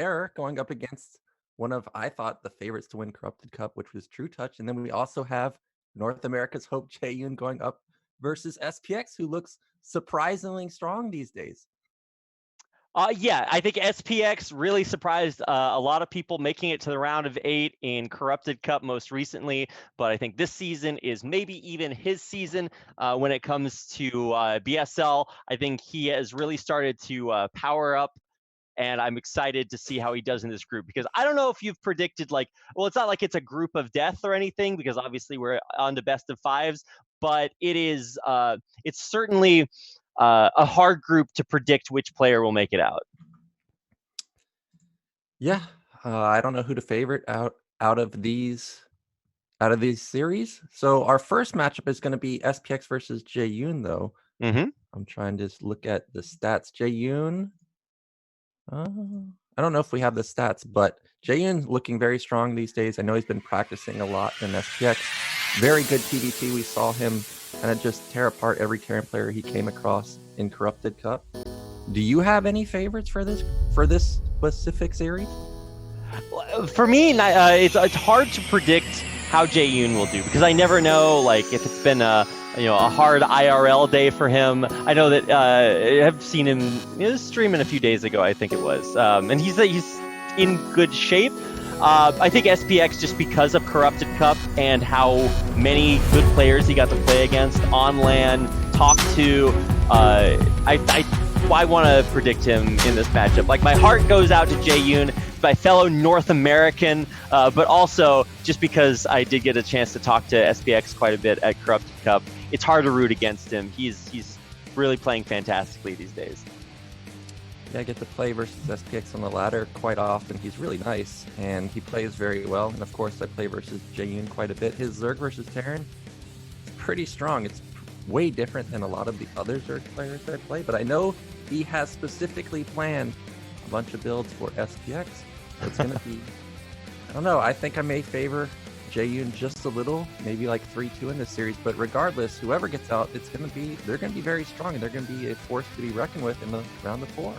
Terror going up against one of, I thought, the favorites to win Corrupted Cup, which was True Touch. And then we also have North America's Hope Jaeyun going up versus SPX, who looks surprisingly strong these days. Yeah, I think SPX really surprised a lot of people making it to the round of 8 in Corrupted Cup most recently. But I think this season is maybe even his season when it comes to BSL. I think he has really started to power up. And I'm excited to see how he does in this group, because I don't know if you've predicted, like, well, it's not like it's a group of death or anything, because obviously we're on to best of 5s, but it's certainly a hard group to predict which player will make it out. Yeah, I don't know who to favorite out of these series. So our first matchup is going to be SPX versus Jaeyun, though. I'm trying to just look at the stats. Jaeyun, I don't know if we have the stats, but Jaeyun looking very strong these days. I know he's been practicing a lot in SPX. Very good PvP. We saw him kind of just tear apart every Terran player he came across in Corrupted Cup. Do you have any favorites for this specific series? For me, it's hard to predict how Jaeyun will do, because I never know, like, if it's been a hard IRL day for him. I know that I have seen him streaming a few days ago, I think it was, and he's in good shape. I think SPX, just because of Corrupted Cup and how many good players he got to play against on LAN, talk to, I want to predict him in this matchup. Like, my heart goes out to Jaeyun, my fellow North American, but also just because I did get a chance to talk to SPX quite a bit at Corrupted Cup. It's hard to root against him. He's really playing fantastically these days. Yeah, I get to play versus SPX on the ladder quite often. He's really nice, and he plays very well. And of course, I play versus Jaeyun quite a bit. His Zerg versus Terran is pretty strong. It's way different than a lot of the other Zerg players I play, but I know he has specifically planned a bunch of builds for SPX. So it's going to be, I don't know, I think I may favor Jaeyun just a little, maybe like 3-2 in this series, but regardless, whoever gets out, they're going to be very strong, and they're going to be a force to be reckoned with in the round of 4.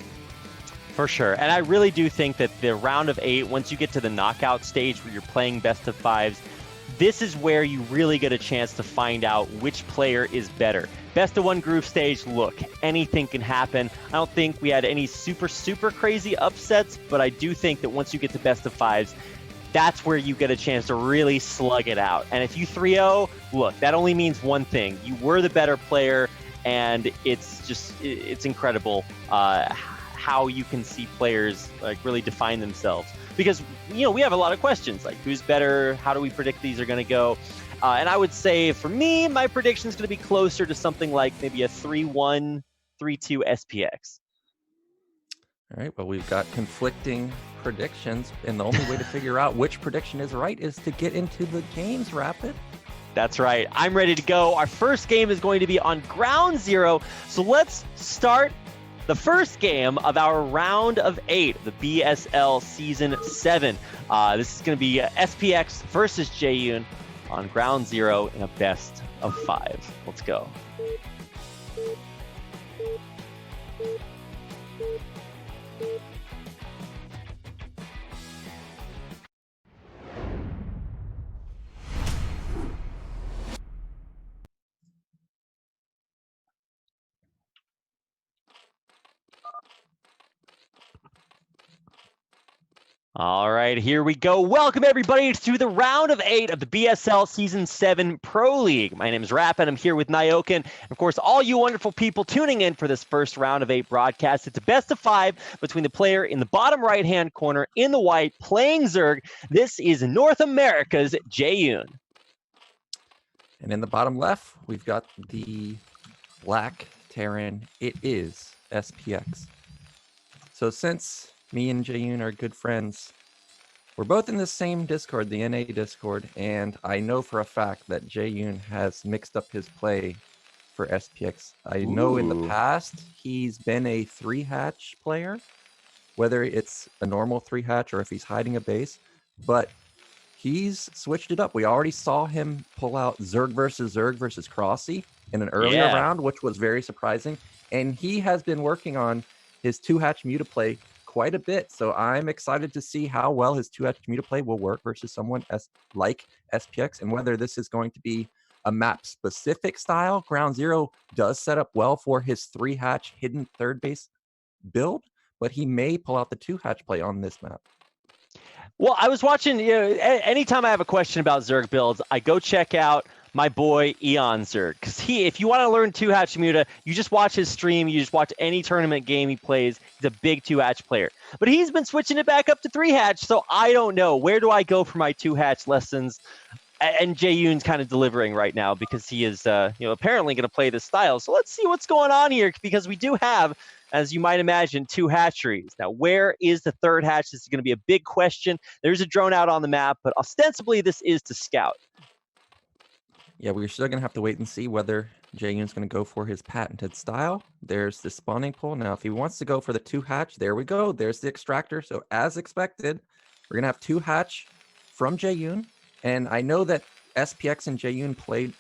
For sure. And I really do think that the round of 8, once you get to the knockout stage where you're playing best of 5s, this is where you really get a chance to find out which player is better. Best of 1 group stage, look, anything can happen. I don't think we had any super crazy upsets, but I do think that once you get to best of 5s, that's where you get a chance to really slug it out. And if you 3-0, look, that only means one thing. You were the better player, and it's incredible how you can see players like really define themselves. Because, we have a lot of questions, like who's better, how do we predict these are going to go? And I would say, for me, my prediction is going to be closer to something like maybe a 3-1, 3-2 SPX. All right, well, we've got conflicting predictions, and the only way to figure out which prediction is right is to get into the games, Rapid. That's right. I'm ready to go. Our first game is going to be on Ground Zero, so let's start the first game of our round of 8, the BSL Season 7. This is going to be SPX versus Jaeyun on Ground Zero in a best of 5. Let's go. All right, here we go. Welcome, everybody, to the round of 8 of the BSL Season 7 Pro League. My name is Rap, and I'm here with Nyoken. And of course, all you wonderful people tuning in for this first round of 8 broadcast. It's a best of 5 between the player in the bottom right-hand corner in the white playing Zerg. This is North America's Jaeyun. And in the bottom left, we've got the black Terran. It is SPX. So since me and Jaeyun are good friends, we're both in the same Discord, the NA Discord, and I know for a fact that Jaeyun has mixed up his play for SPX. I know in the past he's been a 3-hatch player, whether it's a normal 3-hatch or if he's hiding a base, but he's switched it up. We already saw him pull out Zerg versus Crossy in an earlier round, which was very surprising, and he has been working on his 2-hatch mutaplay quite a bit. So I'm excited to see how well his 2-hatch Muta play will work versus someone like SPX, and whether this is going to be a map-specific style. Ground Zero does set up well for his 3-hatch hidden third base build, but he may pull out the 2-hatch play on this map. Well, I was watching, anytime I have a question about Zerg builds, I go check out my boy Eon Zerg. Because if you want to learn 2-hatch Muta, you just watch his stream, you just watch any tournament game he plays. He's a big 2-hatch player. But he's been switching it back up to 3-hatch, so I don't know. Where do I go for my 2-hatch lessons? And Jaeyun's kind of delivering right now because he is apparently going to play this style. So let's see what's going on here, because we do have, as you might imagine, 2 hatcheries. Now, where is the 3rd hatch? This is going to be a big question. There's a drone out on the map, but ostensibly this is to scout. Yeah, we're still going to have to wait and see whether Jaeyun's going to go for his patented style. There's the spawning pool. Now, if he wants to go for the 2-hatch, there we go. There's the extractor. So as expected, we're going to have 2-hatch from Jaeyun. And I know that SPX and Jaeyun played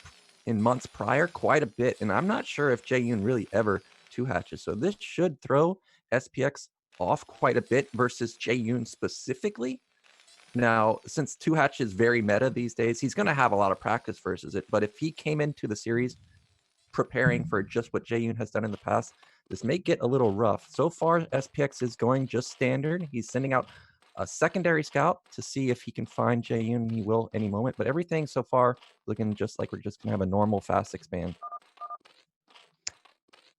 in months prior quite a bit, and I'm not sure if Jaeyun really ever 2-hatches. So this should throw SPX off quite a bit versus Jaeyun specifically. Now, since 2-hatch is very meta these days, he's going to have a lot of practice versus it. But if he came into the series preparing for just what Jaeyun has done in the past, this may get a little rough. So far, SPX is going just standard. He's sending out a secondary scout to see if he can find Jaeyun. He will any moment, but everything so far looking just like we're just gonna have a normal fast expand.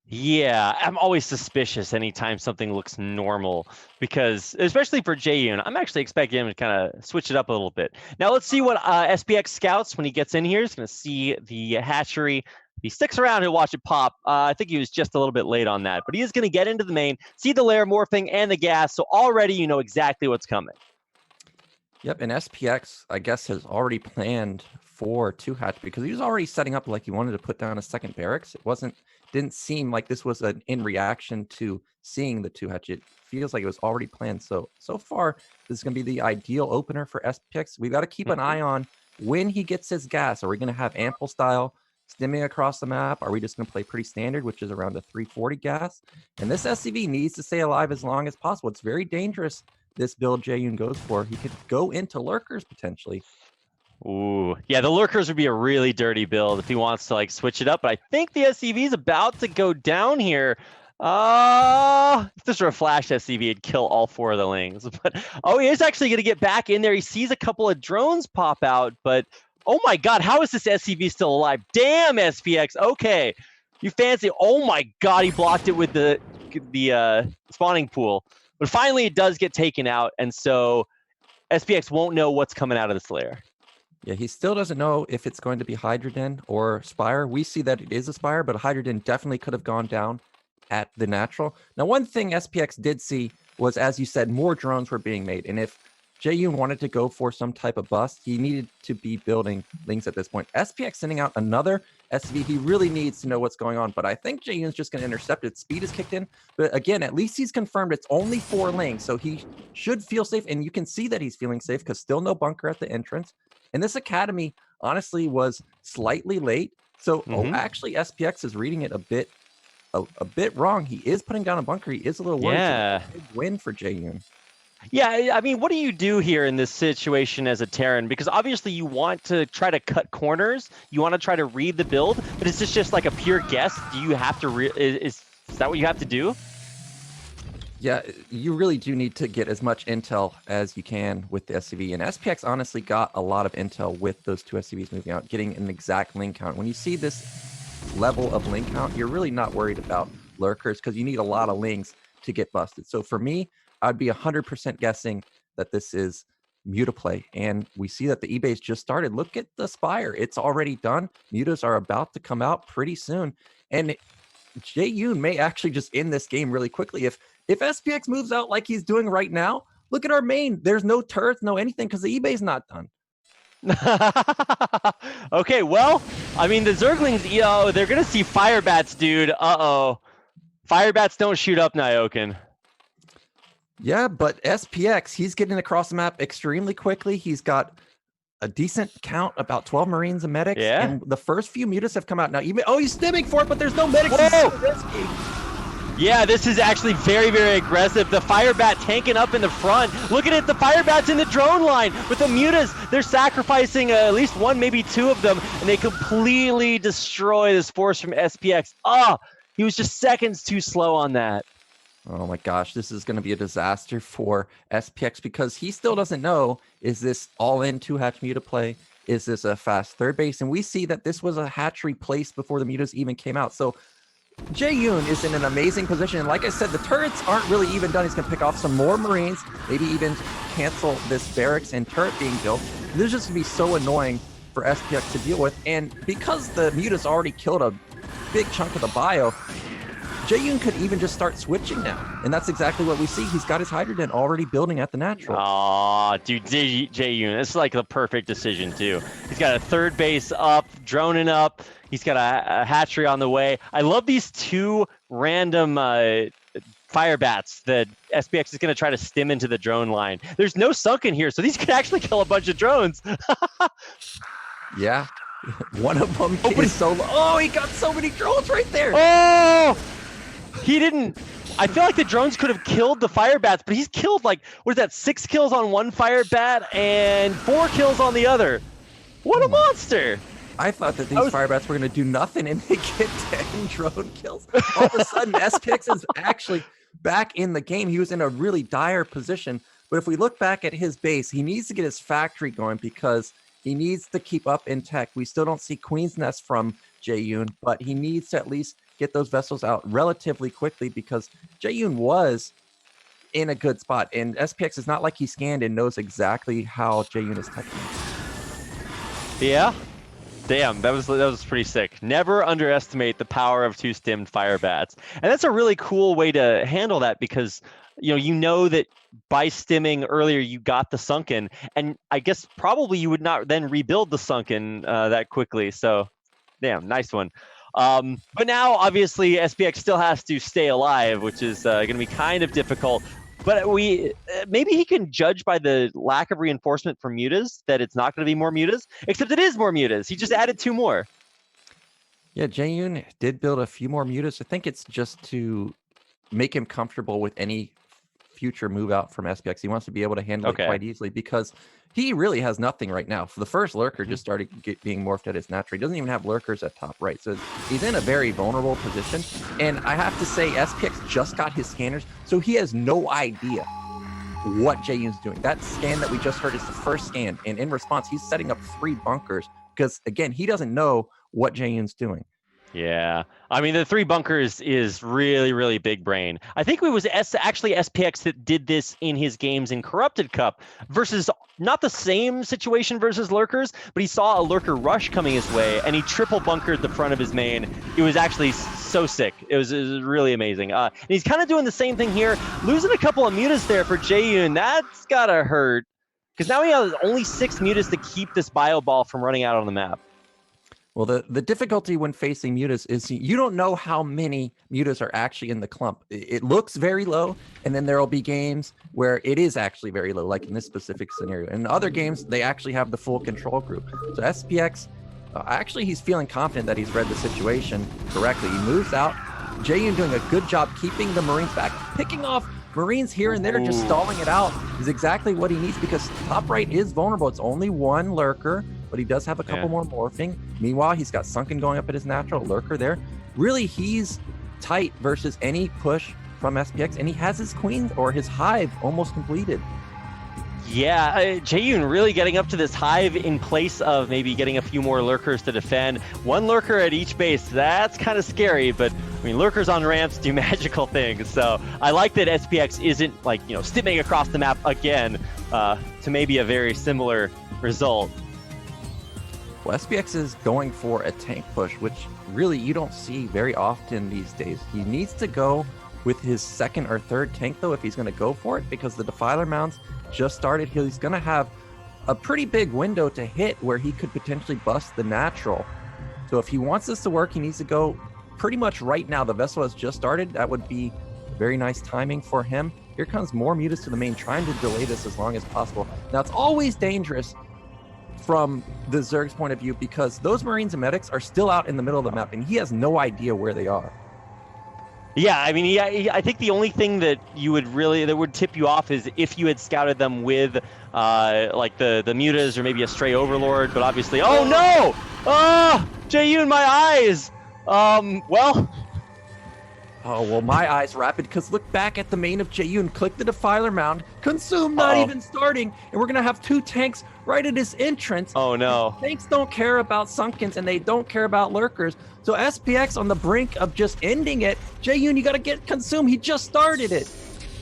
Yeah, I'm always suspicious anytime something looks normal, because especially for Jaeyun, I'm actually expecting him to kind of switch it up a little bit. Now let's see what SPX scouts when he gets in here. He's going to see the hatchery. If he sticks around, he'll watch it pop. I think he was just a little bit late on that, but he is going to get into the main, see the lair morphing and the gas, so already you know exactly what's coming. Yep, and SPX, I guess, has already planned for 2-hatch because he was already setting up like he wanted to put down a second barracks. Didn't seem like this was in reaction to seeing the 2-hatch. It feels like it was already planned. So far, this is going to be the ideal opener for SPX. We got to keep an eye on when he gets his gas. Are we going to have ample style stimming across the map? Are we just going to play pretty standard, which is around a 340 gas? And this SCV needs to stay alive as long as possible. It's very dangerous, this build Jaeyun goes for. He could go into lurkers potentially. Ooh, yeah, the lurkers would be a really dirty build if he wants to like switch it up. But I think the SCV is about to go down here. If this were a flash SCV, it'd kill all 4 of the lings. But he is actually going to get back in there. He sees a couple of drones pop out, but oh my God, how is this SCV still alive? Damn, SPX. Okay, you fancy? Oh my God, he blocked it with the spawning pool. But finally, it does get taken out, and so SPX won't know what's coming out of this lair. Yeah, he still doesn't know if it's going to be Hydrogen or Spire. We see that it is a Spire, but Hydrogen definitely could have gone down at the natural. Now, one thing SPX did see was, as you said, more drones were being made. And if Jaeyun wanted to go for some type of bust, he needed to be building lings at this point. SPX sending out another SV. He really needs to know what's going on, but I think Jaeyun's just going to intercept it. Speed is kicked in, but again, at least he's confirmed it's only 4 lings, so he should feel safe, and you can see that he's feeling safe because still no bunker at the entrance. And this academy, honestly, was slightly late, so actually SPX is reading it a bit wrong. He is putting down a bunker. He is a little worried. Yeah. So big win for Jaeyun. Yeah, I mean, what do you do here in this situation as a Terran? Because obviously you want to try to cut corners. You want to try to read the build, but is this just like a pure guess? Do you have to is that what you have to do? Yeah, you really do need to get as much intel as you can with the SCV. And SPX honestly got a lot of intel with those 2 SCVs moving out, getting an exact link count. When you see this level of link count, you're really not worried about lurkers because you need a lot of lings to get busted. So for me, I'd be 100% guessing that this is Muta play. And we see that the eBay's just started. Look at the Spire. It's already done. Mutas are about to come out pretty soon. And Jaeyun may actually just end this game really quickly. If SPX moves out like he's doing right now, look at our main. There's no turrets, no anything, because the eBay's not done. Okay, well, I mean, the Zerglings, they're going to see Firebats, dude. Uh-oh. Firebats don't shoot up Nyoken. Yeah, but SPX, he's getting across the map extremely quickly. He's got a decent count, about 12 Marines and medics. Yeah. And the first few mutas have come out now. Even he's stimming for it, but there's no medics. Whoa! He's so risky. Yeah, this is actually very, very aggressive. The Fire Bat tanking up in the front. Look at it, the Fire Bat's in the drone line with the Mutas. They're sacrificing at least one, maybe two of them, and they completely destroy this force from SPX. Oh, he was just seconds too slow on that. Oh my gosh, this is going to be a disaster for SPX because he still doesn't know, is this all-in two-hatch Muta play? Is this a fast third base? And we see that this was a hatchery placed before the Mutas even came out. So Jaeyun is in an amazing position. And like I said, the turrets aren't really even done. He's going to pick off some more Marines, maybe even cancel this barracks and turret being built. This is just going to be so annoying for SPX to deal with. And because the Mutas already killed a big chunk of the bio, Jaeyun could even just start switching now. And that's exactly what we see. He's got his Hydrogen already building at the natural. Aw, dude, Jaeyun, this is like the perfect decision, too. He's got a third base up, droning up. He's got a hatchery on the way. I love these two random Fire Bats that SPX is going to try to stim into the drone line. There's no sunken here, so these could actually kill a bunch of drones. Yeah. One of them is so low. Oh, he got so many drones right there. Oh! He didn't. I feel like the drones could have killed the Fire Bats, but he's killed like, what is that, 6 kills on one Fire Bat and 4 kills on the other. What a monster! I thought that these Fire Bats were going to do nothing and they get 10 drone kills. All of a sudden, SPX is actually back in the game. He was in a really dire position. But if we look back at his base, he needs to get his factory going because he needs to keep up in tech. We still don't see Queen's Nest from Jaeyun, but he needs to at least get those vessels out relatively quickly because Jaeyun was in a good spot. And SPX is not like he scanned and knows exactly how Jaeyun is teching. Yeah. Damn, that was pretty sick. Never underestimate the power of 2 stimmed Fire Bats. And that's a really cool way to handle that because you know that by stimming earlier you got the sunken, and I guess probably you would not then rebuild the sunken that quickly. So damn, nice one. But now obviously SPX still has to stay alive, which is going to be kind of difficult. But maybe he can judge by the lack of reinforcement from Mutas that it's not going to be more Mutas, except it is more Mutas. He just added 2 more. Yeah, Jaeyun did build a few more Mutas. I think it's just to make him comfortable with any future move out from SPX. He wants to be able to handle it quite easily because he really has nothing right now. For the first lurker just started being morphed at his natural. He doesn't even have lurkers at top right. So he's in a very vulnerable position. And I have to say, SPX just got his scanners, so he has no idea what Jaeyun's doing. That scan that we just heard is the first scan. And in response, he's setting up 3 bunkers because, again, he doesn't know what Jaeyun's doing. Yeah, I mean, the 3 bunkers is really, really big brain. I think it was actually SPX that did this in his games in Corrupted Cup versus not the same situation versus lurkers, but he saw a lurker rush coming his way and he triple bunkered the front of his main. It was actually so sick. It was really amazing. And he's kind of doing the same thing here, losing a couple of Mutas there for Jaeyun. That's gotta hurt because now he has only 6 Mutas to keep this bio ball from running out on the map. Well, the difficulty when facing Mutas is you don't know how many Mutas are actually in the clump. It looks very low, and then there will be games where it is actually very low, like in this specific scenario. In other games, they actually have the full control group. So SPX, actually, he's feeling confident that he's read the situation correctly. He moves out. Jaeyun doing a good job keeping the Marines back, picking off Marines here and there, just stalling it out is exactly what he needs because top right is vulnerable. It's only 1 lurker, but he does have a couple more morphing. Meanwhile, he's got sunken going up at his natural lurker there. Really, he's tight versus any push from SPX, and he has his queen or his hive almost completed. Yeah, Jaeyun really getting up to this hive in place of maybe getting a few more lurkers to defend. 1 lurker at each base, that's kind of scary, but I mean, lurkers on ramps do magical things. So I like that SPX isn't like, stimming across the map again to maybe a very similar result. Well, SPX is going for a tank push, which really you don't see very often these days. He needs to go with his 2nd or 3rd tank, though, if he's going to go for it, because the Defiler mounts just started. He's going to have a pretty big window to hit where he could potentially bust the natural. So if he wants this to work, he needs to go pretty much right now. The vessel has just started. That would be very nice timing for him. Here comes more Mutas to the main, trying to delay this as long as possible. Now, it's always dangerous from the Zerg's point of view because those Marines and medics are still out in the middle of the map, and he has no idea where they are. Yeah, I mean, I think the only thing that would tip you off is if you had scouted them with like the mutas or maybe a stray overlord, but obviously, oh no! Ah, Jaeyun, my eyes! Well, Oh, well, my eyes rapid, because look back at the main of Jaeyun, click the Defiler Mound, Consume not even starting, and we're going to have 2 tanks right at his entrance. Oh, no. Tanks don't care about Sunkens, and they don't care about Lurkers. So SPX on the brink of just ending it. Jaeyun, you got to get Consume. He just started it.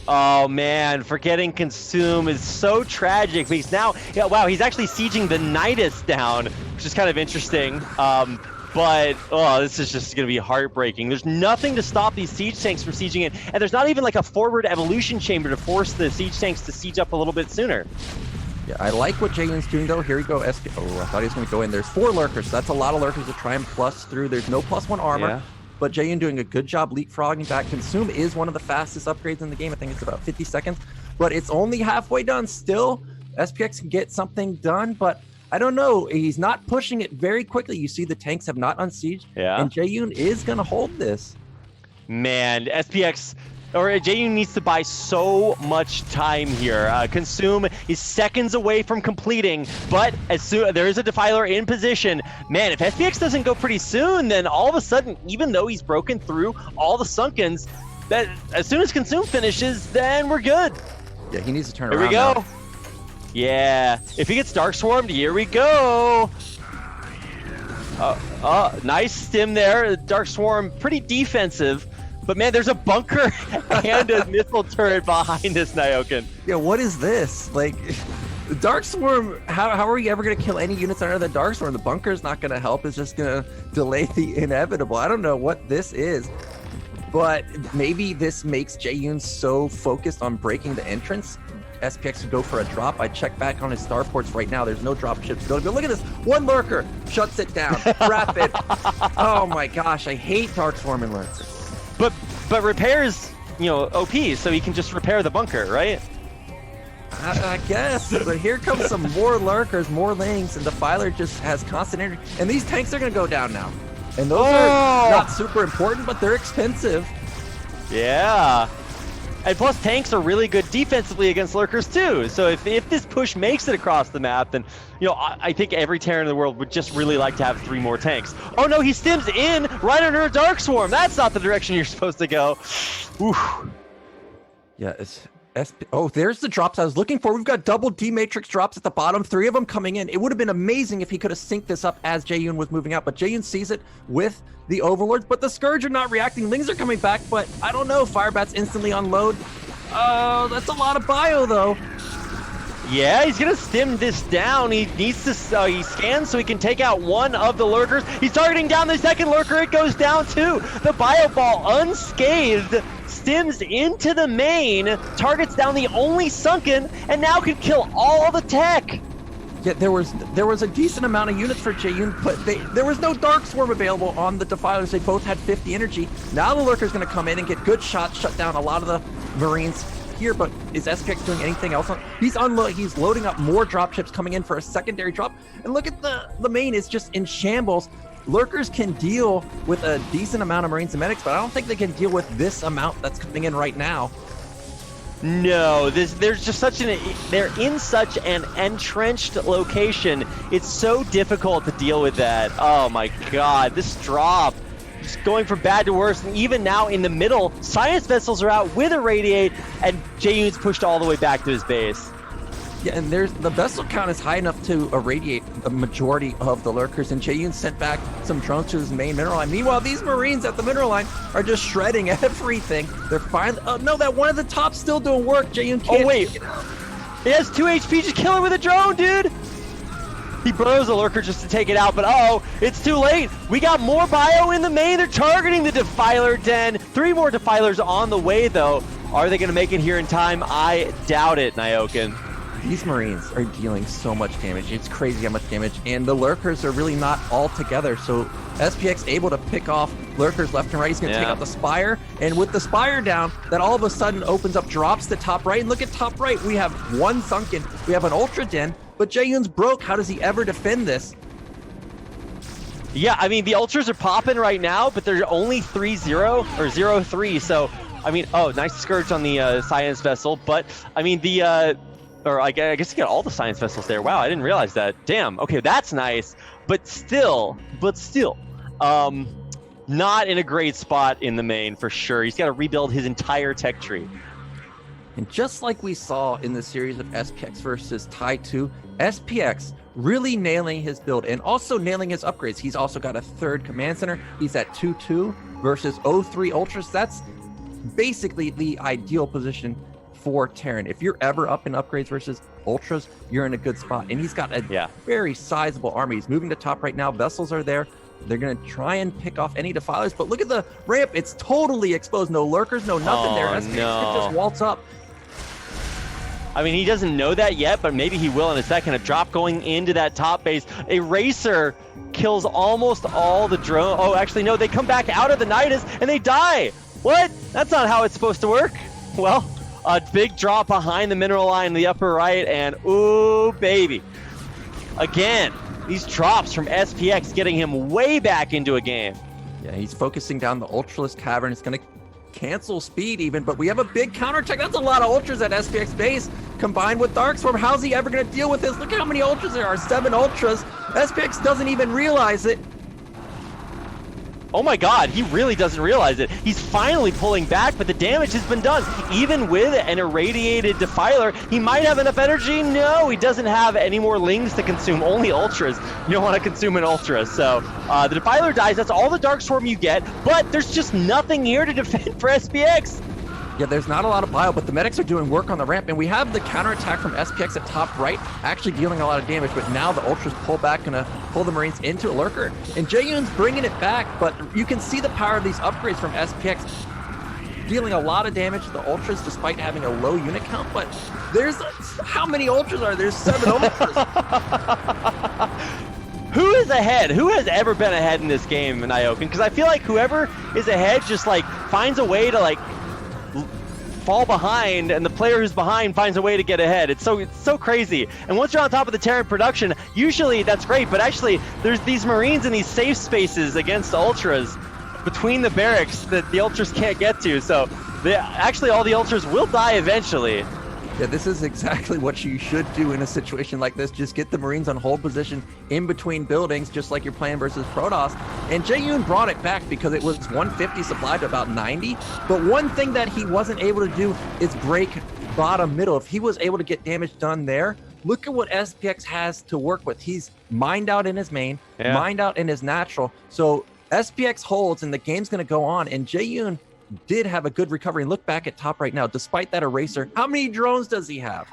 Oh, man, forgetting Consume is so tragic because now, yeah, wow, he's actually sieging the Nidus down, which is kind of interesting. But, oh, this is just going to be heartbreaking. There's nothing to stop these siege tanks from sieging it, and there's not even like a forward evolution chamber to force the siege tanks to siege up a little bit sooner. Yeah, I like what Jaeyun's doing, though. Here we go. Oh, I thought he was going to go in. There's 4 Lurkers, so that's a lot of Lurkers to try and plus through. There's no +1 armor, Yeah. but Jaeyun doing a good job leapfrogging back. Consume is one of the fastest upgrades in the game. I think it's about 50 seconds, but it's only halfway done. Still, SPX can get something done, but I don't know. He's not pushing it very quickly. You see the tanks have not unsieged, and Jaeyun is going to hold this. Man, SPX or Jaeyun needs to buy so much time here. Consume is seconds away from completing, but as soon there is a Defiler in position. Man, if SPX doesn't go pretty soon, then all of a sudden, even though he's broken through all the Sunkens, that as soon as Consume finishes, then we're good. Yeah, he needs to turn around. Here we go. Now. Yeah, if he gets Dark Swarmed, here we go. Nice stim there. Dark Swarm, pretty defensive. But man, there's a bunker and a missile turret behind this Nyoken. Yeah, what is this? Like, Dark Swarm, how are we ever going to kill any units under the Dark Swarm? The bunker's not going to help. It's just going to delay the inevitable. I don't know what this is. But maybe this makes Jaeyun so focused on breaking the entrance. SPX would go for a drop. I check back on his starports right now. There's no drop ships going. But look at this. 1 Lurker shuts it down. Rapid. Oh my gosh. I hate Dark Swarm and Lurker. But repairs, OP, so he can just repair the bunker, right? I guess. But here comes some more Lurkers, more Lings, and Defiler just has constant energy. And these tanks are going to go down now. And those are not super important, but they're expensive. Yeah. And plus, tanks are really good defensively against Lurkers too. So if this push makes it across the map, then I think every Terran in the world would just really like to have 3 more tanks. Oh no, he stims in right under a Dark Swarm. That's not the direction you're supposed to go. Oof. Yeah, it's there's the drops I was looking for. We've got double D-Matrix drops at the bottom, 3 of them coming in. It would have been amazing if he could have synced this up as Jaeyun was moving out, but Jaeyun sees it with the Overlords, but the Scourge are not reacting. Lings are coming back, but I don't know. Firebats instantly unload. That's a lot of bio, though. Yeah, he's gonna stim this down. He needs to, he scans so he can take out 1 of the Lurkers. He's targeting down the 2nd Lurker. It goes down too. The bio ball unscathed. Stims into the main, targets down the only Sunken, and now can kill all the tech. Yeah, there was a decent amount of units for Jaeyun, but there was no Dark Swarm available on the Defilers. They both had 50 energy. Now the Lurker's going to come in and get good shots, shut down a lot of the Marines here, but is SPX doing anything else? He's loading up more dropships coming in for a secondary drop, and look at the main is just in shambles. Lurkers can deal with a decent amount of Marines and Medics, but I don't think they can deal with this amount that's coming in right now. No, there's just they're in such an entrenched location. It's so difficult to deal with that. Oh my god, this drop just going from bad to worse, and even now in the middle, Science Vessels are out with a Radiate, and Jaeyun's pushed all the way back to his base. Yeah, and the vessel count is high enough to irradiate the majority of the Lurkers, and Jaeyun sent back some drones to his main mineral line. Meanwhile, these Marines at the mineral line are just shredding everything. They're finally... Oh, no, that one at the top's still doing work. Jaeyun can't... Oh, wait. He has 2 HP. Just kill him with a drone, dude. He burrows a Lurker just to take it out, but it's too late. We got more bio in the main. They're targeting the Defiler den. 3 more Defilers on the way, though. Are they going to make it here in time? I doubt it, Nyoken. These Marines are dealing so much damage. It's crazy how much damage. And the Lurkers are really not all together. So SPX able to pick off Lurkers left and right. He's going to take out the Spire. And with the Spire down, that all of a sudden opens up drops to top right. And look at top right. We have 1 Sunken. We have an Ultra Den. But Jaeyun's broke. How does he ever defend this? Yeah, I mean, the Ultras are popping right now, but they're only 3-0 or 0-3. So, I mean, oh, nice Scourge on the Science Vessel. But, I mean, or I guess you got all the Science Vessels there. Wow, I didn't realize that. Damn, okay, that's nice. But still, not in a great spot in the main for sure. He's got to rebuild his entire tech tree. And just like we saw in the series of SPX versus Tai 2, SPX really nailing his build and also nailing his upgrades. He's also got a third command center. He's at 2-2 versus 0-3 Ultras. That's basically the ideal position for Terran. If you're ever up in upgrades versus Ultras, you're in a good spot. And he's got a very sizable army. He's moving to top right now. Vessels are there. They're going to try and pick off any defilers, but look at the ramp. It's totally exposed. No lurkers, no nothing there. SPX can just waltz up. I mean, he doesn't know that yet, but maybe he will in a second. A drop going into that top base. A Racer kills almost all the drone. Oh, actually, no, they come back out of the Nidus and they die. What? That's not how it's supposed to work. Well, a big drop behind the mineral line in the upper right, and ooh, baby. Again, these drops from SPX getting him way back into a game. Yeah, he's focusing down the Ultralisk Cavern. It's going to cancel speed even, but we have a big counterattack. That's a lot of Ultras at SPX base combined with Darkstorm. How's he ever going to deal with this? Look at how many Ultras there are. 7 Ultras. SPX doesn't even realize it. Oh my god, he really doesn't realize it. He's finally pulling back, but the damage has been done. Even with an irradiated Defiler, he might have enough energy. No, he doesn't have any more Lings to consume, only Ultras. You don't want to consume an Ultra. So the Defiler dies, that's all the Darkstorm you get, but there's just nothing here to defend for SPX. Yeah, there's not a lot of bio, but the medics are doing work on the ramp, and we have the counterattack from SPX at top right, actually dealing a lot of damage, but now the Ultras pull back, gonna pull the Marines into a lurker. And Jaeyun's bringing it back, but you can see the power of these upgrades from SPX, dealing a lot of damage to the Ultras despite having a low unit count, but how many Ultras are there? There's 7 Ultras. Who is ahead? Who has ever been ahead in this game, Nyoken? Because I feel like whoever is ahead just like finds a way to like fall behind, and the player who's behind finds a way to get ahead. It's so crazy. And once you're on top of the Terran production, usually that's great, but actually there's these Marines in these safe spaces against Ultras between the barracks that the Ultras can't get to, so actually all the Ultras will die eventually. Yeah, this is exactly what you should do in a situation like this. Just get the Marines on hold position in between buildings, just like you're playing versus Protoss. And Jaeyun brought it back because it was 150 supplied to about 90. But one thing that he wasn't able to do is break bottom middle. If he was able to get damage done there, look at what SPX has to work with. He's mined out in his main, mined out in his natural. So SPX holds and the game's going to go on. And Jaeyun did have a good recovery. And look back at top right now. Despite that eraser, how many drones does he have?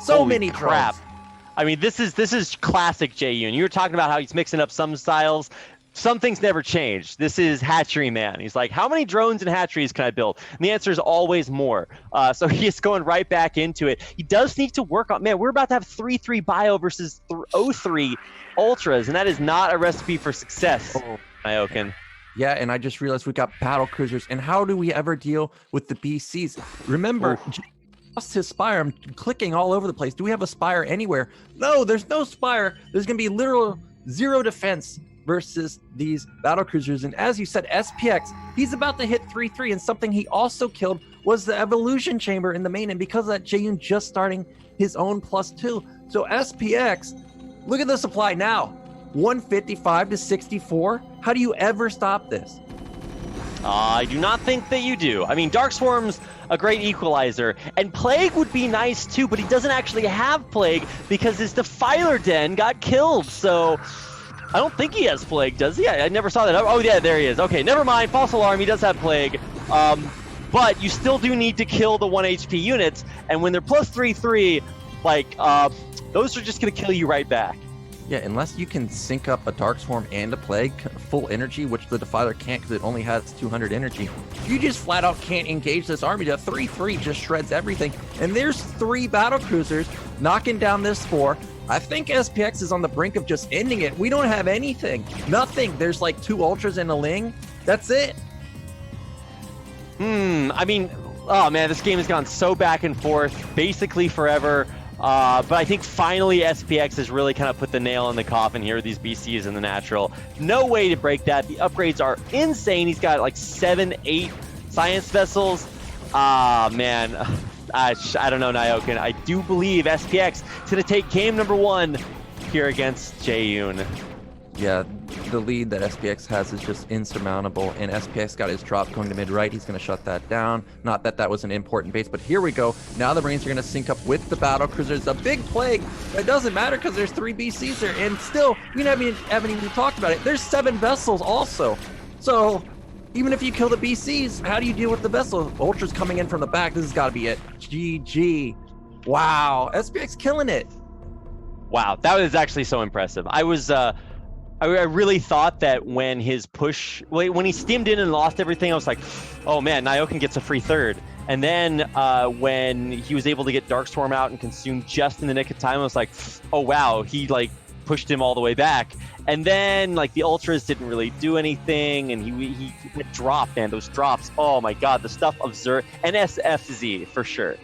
So many crap. drones. I mean, this is classic Jaeyun. You were talking about how he's mixing up some styles. Some things never change. This is hatchery man. He's like, how many drones and hatcheries can I build? And the answer is always more. So he's going right back into it. He does need to work on, man, we're about to have 3-3 bio versus 0-3 Ultras, and that is not a recipe for success, Nyoken. Yeah, and I just realized we got battle cruisers. And how do we ever deal with the BCs? Remember, lost his Spire. I'm clicking all over the place. Do we have a Spire anywhere? No, there's no Spire. There's going to be literal 0 defense versus these battle cruisers. And as you said, SPX, he's about to hit 3-3. And something he also killed was the evolution chamber in the main. And because of that, Jaeyun just starting his own +2. So SPX, look at the supply now. 155 to 64. How do you ever stop this? I do not think that you do. I mean, Darkstorm's a great equalizer, and Plague would be nice too, but he doesn't actually have Plague because his Defiler Den got killed, so I don't think he has Plague, does he? I never saw that. Oh yeah, there he is. Okay, never mind, false alarm, he does have Plague. But you still do need to kill the 1 HP units, and when they're +3-3, like, those are just gonna kill you right back. Yeah, unless you can sync up a Darkstorm and a Plague, full energy, which the Defiler can't because it only has 200 energy. You just flat out can't engage this army. The 3-3 just shreds everything. And there's 3 battle cruisers knocking down this 4. I think SPX is on the brink of just ending it. We don't have anything. Nothing. There's like 2 Ultras and a Ling. That's it. I mean, oh man, this game has gone so back and forth, basically forever. But I think finally SPX has really kind of put the nail in the coffin here with these BCs in the natural. No way to break that. The upgrades are insane. He's got like 7, 8 science vessels. Man, I don't know, Nyoken. I do believe SPX is going to take game number 1 here against Jaeyun. Yeah, the lead that SPX has is just insurmountable, and SPX got his drop going to mid-right. He's going to shut that down. Not that that was an important base, but here we go. Now the Marines are going to sync up with the battle cruisers. A big plague. It doesn't matter because there's 3 BCs there, and still, we haven't even talked about it. There's 7 vessels also. So even if you kill the BCs, how do you deal with the vessel? Ultra's coming in from the back. This has got to be it. GG. Wow, SPX killing it. Wow, that was actually so impressive. I really thought that when his push, when he stemmed in and lost everything, I was like, oh man, Nyoken gets a free third. And then when he was able to get Darkstorm out and consume just in the nick of time, I was like, oh wow, he like pushed him all the way back. And then like the Ultras didn't really do anything, and he dropped, man, those drops. Oh my god, the stuff of Zer and SFZ for sure.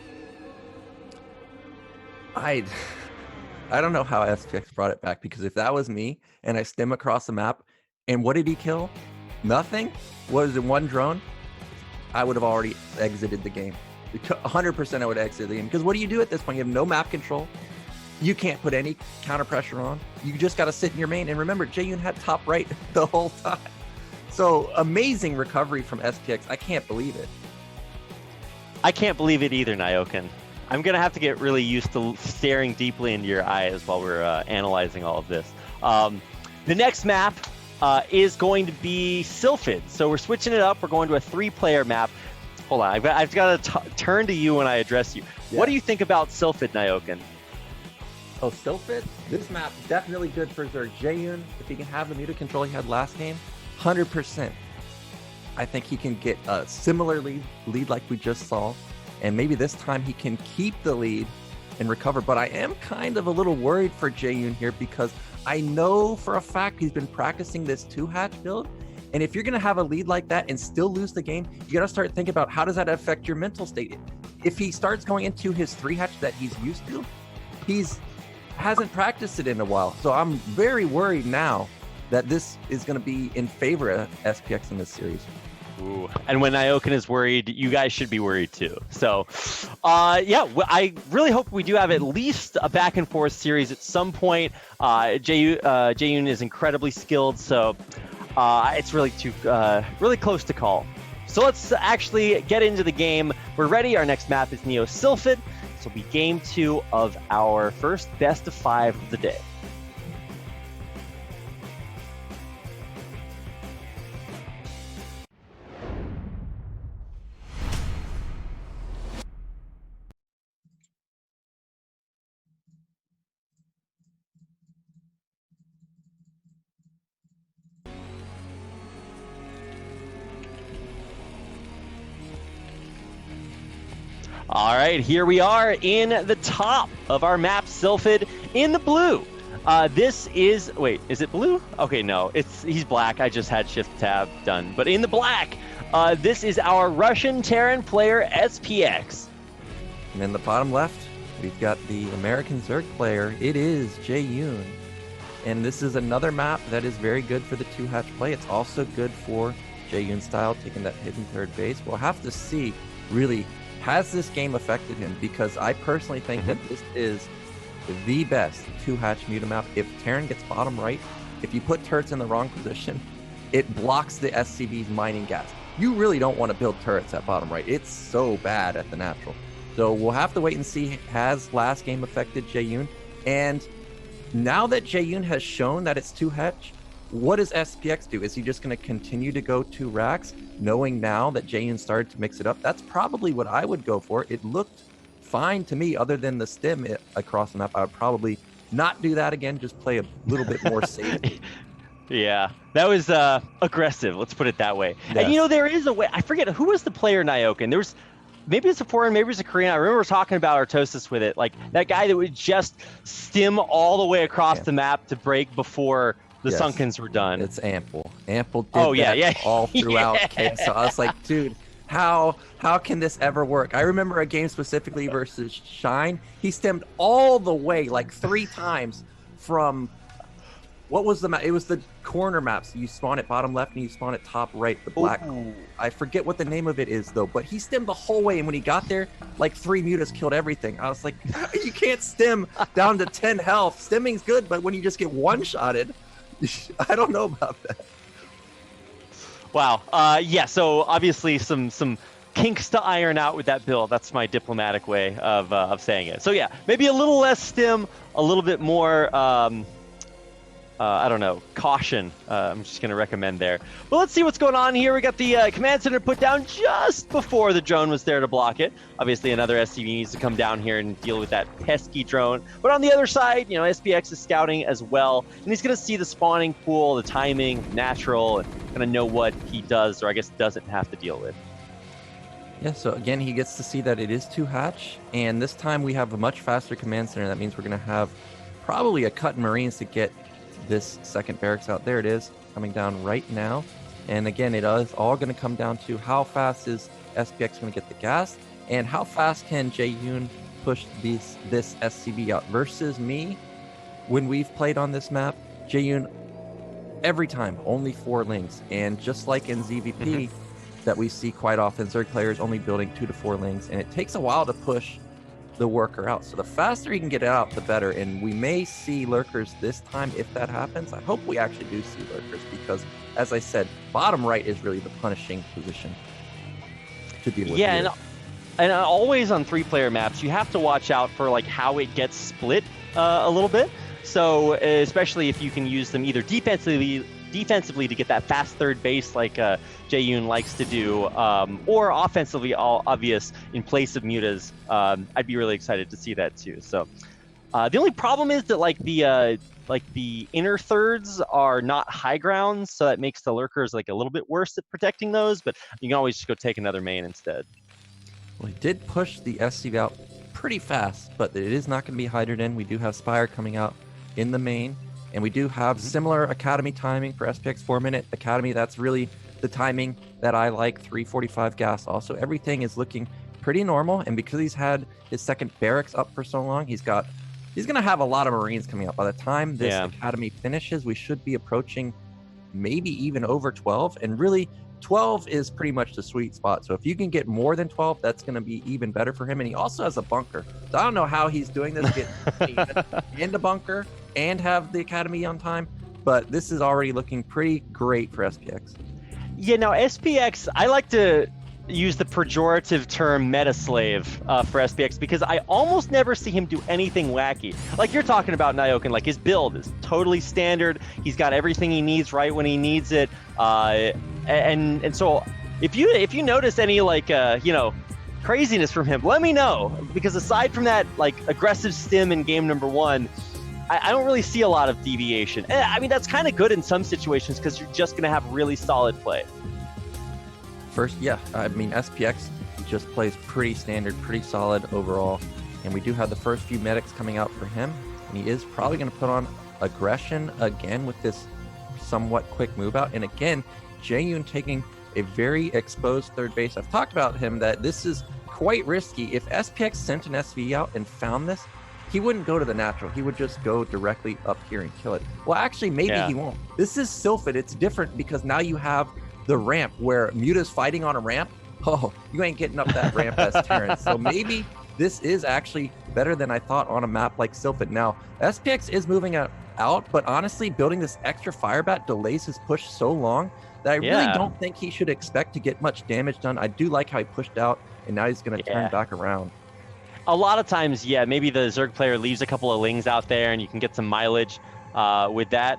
I don't know how SPX brought it back, because if that was me and I stem across the map, and what did he kill? Nothing? Was it 1 drone? I would have already exited the game. 100% I would exit the game, because what do you do at this point? You have no map control. You can't put any counter pressure on. You just got to sit in your main. And remember, Jaeyun had top right the whole time. So amazing recovery from SPX. I can't believe it. I can't believe it either, Nyoken. I'm going to have to get really used to staring deeply into your eyes while we're analyzing all of this. The next map is going to be Sylphid. So we're switching it up. We're going to a 3-player map. Hold on. I've got to turn to you when I address you. Yeah. What do you think about Sylphid, Nyoken? Oh, Sylphid? This map is definitely good for Zerg. Jaeyun, if he can have the meter control he had last game, 100%. I think he can get a similar lead like we just saw. And maybe this time he can keep the lead and recover. But I am kind of a little worried for Jaeyun here, because I know for a fact he's been practicing this 2-hatch build. And if you're going to have a lead like that and still lose the game, you got to start thinking about how does that affect your mental state. If he starts going into his 3-hatch that he's used to, hasn't practiced it in a while. So I'm very worried now that this is going to be in favor of SPX in this series. Ooh. And when Nyoken is worried, you guys should be worried too. So, yeah, I really hope we do have at least a back and forth series at some point. Jaeyun is incredibly skilled, so it's really really close to call. So let's actually get into the game. We're ready. Our next map is Neo Sylphid. This will be game 2 of our first best of 5 of the day. All right, here we are in the top of our map, Sylphid, in the blue. This is, wait, is it blue? Okay, no, he's black. I just had Shift Tab done. But in the black, this is our Russian Terran player, SPX. And in the bottom left, we've got the American Zerg player. It is Jaeyun. And this is another map that is very good for the 2-hatch play. It's also good for Jaeyun style, taking that hidden third base. We'll have to see, really, has this game affected him? Because I personally think that this is the best 2-hatch muta map. If Terran gets bottom right, if you put turrets in the wrong position, it blocks the SCV's mining gas. You really don't want to build turrets at bottom right. It's so bad at the natural. So we'll have to wait and see, has last game affected Jaeyun? And now that Jaeyun has shown that it's 2-hatch, what does SPX do? Is he just going to continue to go 2 racks, knowing now that Jaeyun started to mix it up? That's probably what I would go for. It looked fine to me, other than the stem across the map. I would probably not do that again, just play a little bit more safe. Yeah, that was aggressive, let's put it that way. Yes. And you know, there is a way, I forget, who was the player Nyoken? There was, maybe it's a foreign, maybe it's a Korean. I remember talking about Artosis with it, like that guy that would just stem all the way across the map to break before the Sunkens were done. It's Ample. Ample did that all throughout KS. So I was like, dude, How can this ever work? I remember a game specifically versus Shine. He stemmed all the way like 3 times from what was the map? It was the corner maps. You spawn at bottom left and you spawn at top right, the black. Ooh. I forget what the name of it is though, but he stemmed the whole way, and when he got there, like 3 mutas killed everything. I was like, you can't stem down to 10 health. Stemming's good, but when you just get one-shotted, I don't know about that. Wow. Yeah, so obviously some kinks to iron out with that build. That's my diplomatic way of saying it. So yeah, maybe a little less stim, a little bit more, I don't know, caution. I'm just going to recommend there. But let's see what's going on here. We got the command center put down just before the drone was there to block it. Obviously, another SCV needs to come down here and deal with that pesky drone. But on the other side, you know, SPX is scouting as well. And he's going to see the spawning pool, the timing, natural, and going to know what he does, or I guess doesn't have to deal with. Yeah, so again, he gets to see that it is 2 hatch. And this time we have a much faster command center. That means we're going to have probably a cut in Marines to get this second barracks out. There it is, coming down right now. And again, it is all going to come down to how fast is SPX going to get the gas, and how fast can Jaeyun push this SCV out. Versus me, when we've played on this map, Jaeyun, every time, only 4 lings. And just like in ZVP, that we see quite often, Zerg players only building 2 to 4 lings, and it takes a while to push the worker out. So the faster he can get it out, the better. And we may see lurkers this time if that happens. I hope we actually do see lurkers, because as I said, bottom right is really the punishing position to deal with. Yeah, and always on 3-player maps, you have to watch out for like how it gets split a little bit. So especially if you can use them either defensively to get that fast third base like Jaeyun likes to do, or offensively, all obvious in place of mutas. I'd be really excited to see that too. So the only problem is that like the inner thirds are not high grounds, so that makes the lurkers like a little bit worse at protecting those, but you can always just go take another main instead. Well, he did push the SCV out pretty fast, but it is not going to be hyded in. We do have Spire coming out in the main. And we do have similar Academy timing for SPX 4-minute Academy. That's really the timing that I like, 3:45 gas. Also, everything is looking pretty normal. And because he's had his second barracks up for so long, he's going to have a lot of Marines coming up. By the time this Academy finishes, we should be approaching maybe even over 12. And really, 12 is pretty much the sweet spot. So if you can get more than 12, that's going to be even better for him. And he also has a bunker. So I don't know how he's doing this, get in the bunker and have the Academy on time, but this is already looking pretty great for SPX. Yeah, now SPX, I like to use the pejorative term meta slave for SPX, because I almost never see him do anything wacky. Like you're talking about Nyokin, like his build is totally standard. He's got everything he needs right when he needs it. And so if you notice any like craziness from him, let me know, because aside from that like aggressive stim in game number 1, I don't really see a lot of deviation. I mean, that's kind of good in some situations because you're just going to have really solid play. First, yeah, I mean, SPX just plays pretty standard, pretty solid overall. And we do have the first few medics coming out for him. And he is probably going to put on aggression again with this somewhat quick move out. And again, Jaeyun taking a very exposed third base. I've talked about him that this is quite risky. If SPX sent an SV out and found this, he wouldn't go to the natural. He would just go directly up here and kill it. Well, actually, maybe he won't. This is Sylphid. It's different because now you have the ramp where Muta's fighting on a ramp. Oh, you ain't getting up that ramp as Terrence. So maybe this is actually better than I thought on a map like Sylphid. Now, SPX is moving out, but honestly, building this extra Firebat delays his push so long that I really don't think he should expect to get much damage done. I do like how he pushed out, and now he's going to turn back around. A lot of times, maybe the Zerg player leaves a couple of lings out there and you can get some mileage with that.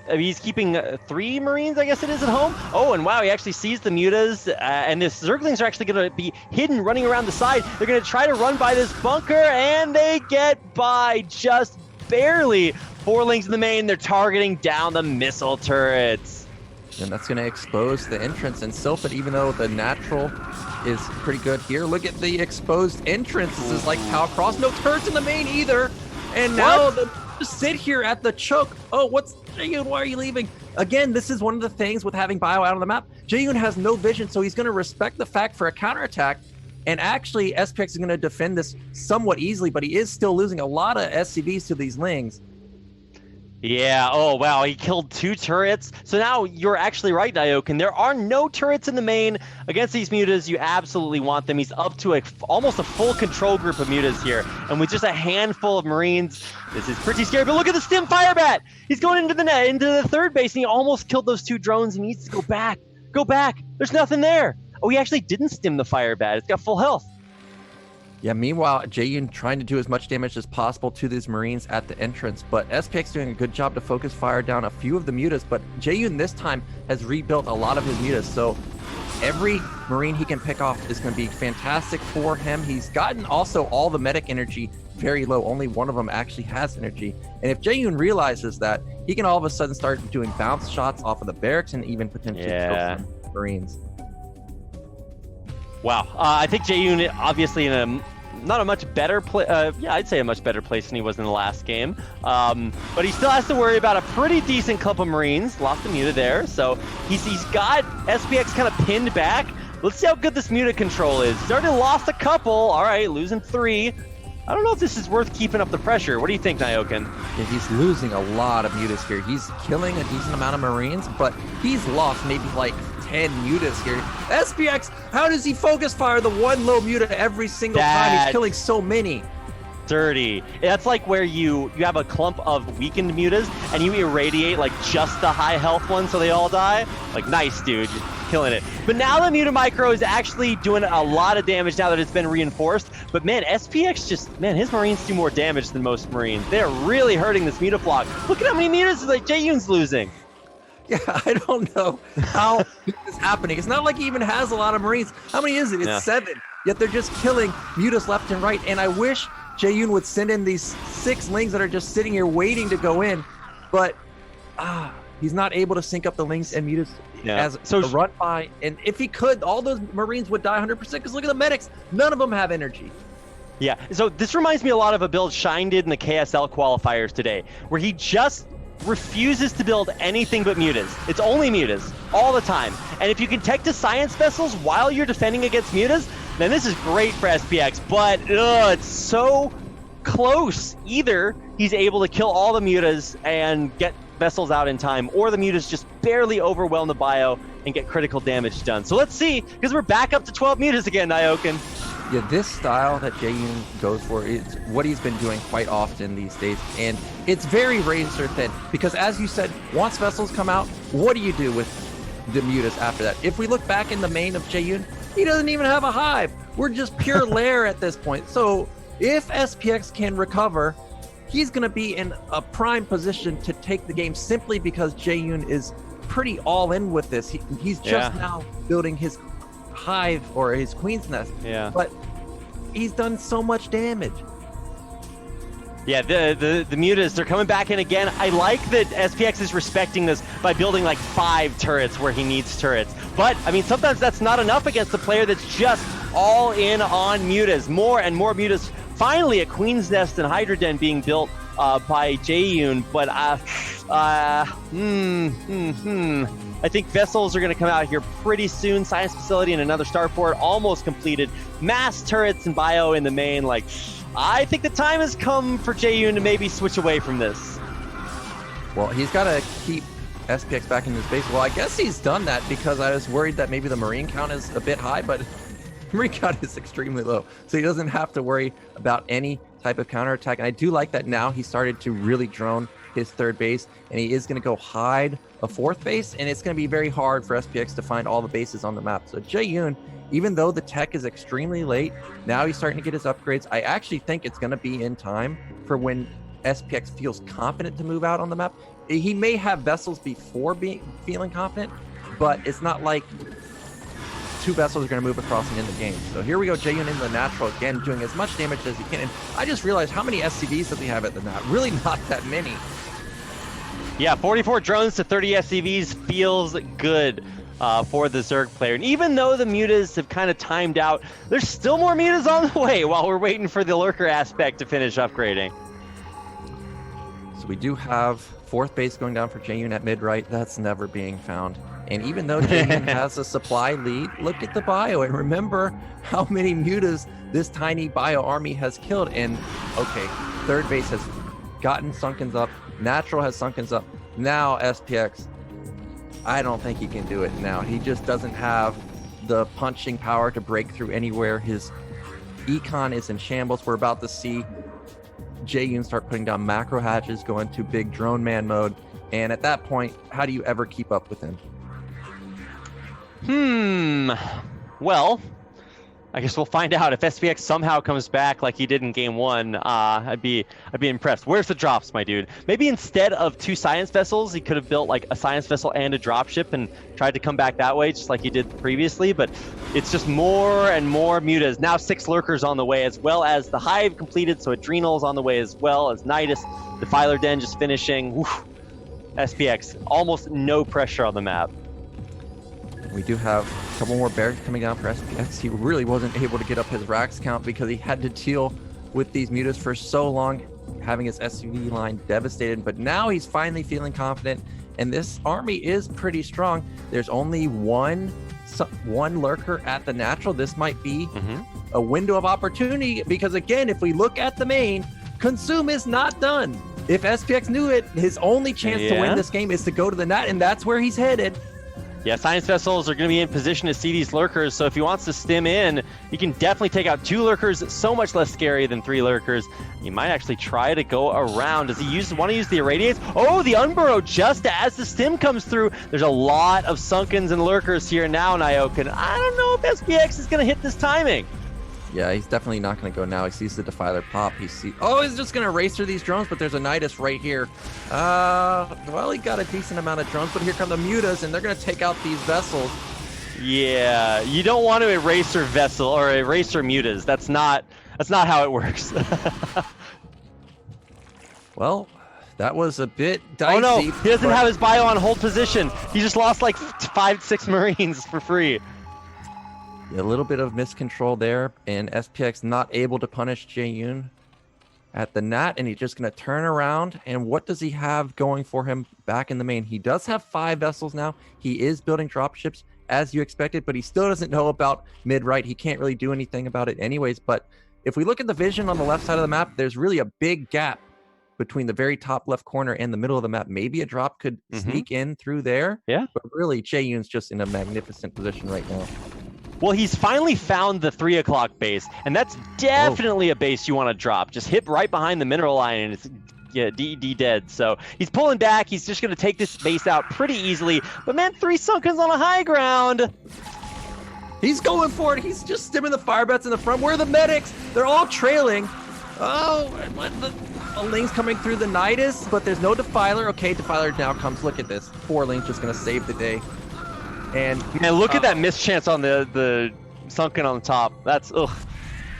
He's keeping 3 Marines, I guess it is, at home. Oh, and wow, he actually sees the mutas, and the Zerglings are actually going to be hidden running around the side. They're going to try to run by this bunker, and they get by just barely. 4 lings in the main. They're targeting down the missile turrets. And that's going to expose the entrance. And Sylphid, even though the natural is pretty good here, look at the exposed entrance. This is like Power Cross. No turrets in the main either. And now just sit here at the choke. Oh, Jaeyun, why are you leaving? again, this is one of the things with having Bio out on the map. Jaeyun has no vision, so he's going to respect the fact for a counterattack. And actually, SPX is going to defend this somewhat easily, but he is still losing a lot of SCVs to these Lings. Yeah, oh wow, he killed 2 turrets. So now you're actually right, Jaeyun. There are no turrets in the main. Against these mutas, you absolutely want them. He's up to almost a full control group of mutas here. And with just a handful of Marines, this is pretty scary. But look at the stim Firebat! He's going into the third base, and he almost killed those 2 drones. He needs to go back. Go back. There's nothing there. Oh, he actually didn't stim the Firebat. It's got full health. Yeah, meanwhile, Jaeyun trying to do as much damage as possible to these Marines at the entrance, but SPX doing a good job to focus fire down a few of the mutas, but Jaeyun this time has rebuilt a lot of his mutas, so every Marine he can pick off is going to be fantastic for him. He's gotten also all the medic energy very low. Only one of them actually has energy, and if Jaeyun realizes that, he can all of a sudden start doing bounce shots off of the barracks and even potentially kill some Marines. Wow, I think Jaeyun obviously in not a much better place. Yeah, I'd say a much better place than he was in the last game. But he still has to worry about a pretty decent clump of Marines. Lost a muta there, so he's got SPX kind of pinned back. Let's see how good this muta control is. He's already lost a couple. All right, losing 3. I don't know if this is worth keeping up the pressure. What do you think, Jaeyun? Yeah, he's losing a lot of mutas here. He's killing a decent amount of Marines, but he's lost maybe like 10 mutas here. SPX, how does he focus fire the one low muta every single time? He's killing so many. Dirty. That's like where you have a clump of weakened mutas and you irradiate like just the high health ones so they all die. Like, nice, dude. You're killing it. But now the muta micro is actually doing a lot of damage now that it's been reinforced. But man, SPX just, man, his Marines do more damage than most Marines. They're really hurting this muta flock. Look at how many mutas like Jaeyun's losing. Yeah, I don't know how this is happening. It's not like he even has a lot of Marines. How many is it? It's 7. Yet they're just killing mutas left and right. And I wish Jaeyun would send in these 6 Lings that are just sitting here waiting to go in. But he's not able to sync up the Lings and mutas as a run by. And if he could, all those Marines would die 100% because look at the medics. None of them have energy. Yeah, so this reminds me a lot of a build Shine did in the KSL qualifiers today, where he just refuses to build anything but mutas. It's only mutas all the time. And if you can tech to science vessels while you're defending against mutas, then this is great for SPX, but it's so close. Either he's able to kill all the mutas and get vessels out in time, or the mutas just barely overwhelm the bio and get critical damage done. So let's see, because we're back up to 12 mutas again, Jaeyun. Yeah, this style that Jaeyun goes for is what he's been doing quite often these days, and it's very razor thin because, as you said, once vessels come out, what do you do with the mutas after that? If we look back in the main of Jaeyun, he doesn't even have a hive. We're just pure lair at this point. So if SPX can recover, he's going to be in a prime position to take the game simply because Jaeyun is pretty all in with this. He's just now building his hive or his queen's nest, but he's done so much damage. Yeah, the mutas, they're coming back in again. I like that SPX is respecting this by building like 5 turrets where he needs turrets. But, I mean, sometimes that's not enough against a player that's just all in on mutas. More and more mutas. Finally, a Queen's Nest and Hydra Den being built by Jaeyun. But, I think vessels are going to come out here pretty soon. Science facility and another starport almost completed. Mass turrets and bio in the main. Like, I think the time has come for Jaeyun to maybe switch away from this. Well, he's got to keep SPX back in his base. Well, I guess he's done that because I was worried that maybe the Marine count is a bit high, but Marine count is extremely low. So he doesn't have to worry about any type of counterattack. And I do like that now he started to really drone his third base, and he is going to go hide a fourth base, and it's going to be very hard for SPX to find all the bases on the map. So Jaeyun, even though the tech is extremely late, now he's starting to get his upgrades. I actually think it's going to be in time for when SPX feels confident to move out on the map. He may have vessels before feeling confident, but it's not like 2 vessels are going to move across and end the game. So here we go, Jaeyun in the natural again, doing as much damage as he can. And I just realized how many SCVs does he have at the nat? Really not that many. Yeah, 44 drones to 30 SCVs feels good for the Zerg player. And even though the mutas have kind of timed out, there's still more mutas on the way while we're waiting for the lurker aspect to finish upgrading. So we do have 4th base going down for Jaeyun at mid-right. That's never being found. And even though Jaeyun has a supply lead, look at the bio and remember how many mutas this tiny bio army has killed. And okay, 3rd base has gotten Sunkens up. Natural has Sunkens up. Now SPX, I don't think he can do it now. He just doesn't have the punching power to break through anywhere. His econ is in shambles. We're about to see Jaeyun start putting down macro hatches, go into big drone man mode. And at that point, how do you ever keep up with him? Well, I guess we'll find out. If SPX somehow comes back like he did in game 1, I'd be impressed. Where's the drops, my dude? Maybe instead of 2 science vessels, he could have built like a science vessel and a dropship and tried to come back that way, just like he did previously. But it's just more and more mutas. Now 6 lurkers on the way, as well as the hive completed, so Adrenal's on the way, as well as Nidus, Defiler Den just finishing. Whew. SPX, almost no pressure on the map. We do have a couple more barracks coming down for SPX. He really wasn't able to get up his racks count because he had to deal with these mutas for so long, having his SUV line devastated. But now he's finally feeling confident, and this army is pretty strong. There's only one lurker at the natural. This might be a window of opportunity because, again, if we look at the main, Consume is not done. If SPX knew it, his only chance to win this game is to go to the net, and that's where he's headed. Yeah, science vessels are going to be in position to see these lurkers, so if he wants to stim in, he can definitely take out 2 lurkers, so much less scary than 3 lurkers. He might actually try to go around. Does he want to use the irradiates? Oh, the unburrow just as the stim comes through. There's a lot of Sunkens and lurkers here now, Nyoken. I don't know if SPX is going to hit this timing. Yeah, he's definitely not going to go now. He sees the Defiler pop. He's just going to race through these drones, but there's a Nidus right here. Well, he got a decent amount of drones, but here come the mutas, and they're going to take out these vessels. Yeah, you don't want to erase your vessel or erase your mutas. That's not how it works. Well, that was a bit dicey. Oh no, he doesn't have his bio on hold position. He just lost like 5-6 Marines for free. A little bit of miscontrol there, and SPX not able to punish Jaeyun at the nat, and he's just going to turn around. And what does he have going for him back in the main? He does have 5 vessels now. He is building dropships as you expected, but he still doesn't know about mid-right. He can't really do anything about it anyways. But if we look at the vision on the left side of the map, there's really a big gap between the very top left corner and the middle of the map. Maybe a drop could sneak in through there. Yeah. But really, Jaeyun's just in a magnificent position right now. Well, he's finally found the 3 o'clock base, and that's definitely a base you want to drop. Just hit right behind the mineral line, and it's DD dead. So he's pulling back. He's just going to take this base out pretty easily. But man, 3 Sunkens on a high ground. He's going for it. He's just stimming the fire bats in the front. Where are the medics? They're all trailing. Oh, a Ling's coming through the Nidus, but there's no Defiler. Okay, Defiler now comes. Look at this. 4 Ling's just going to save the day. And look at that mischance on the Sunken on the top. That's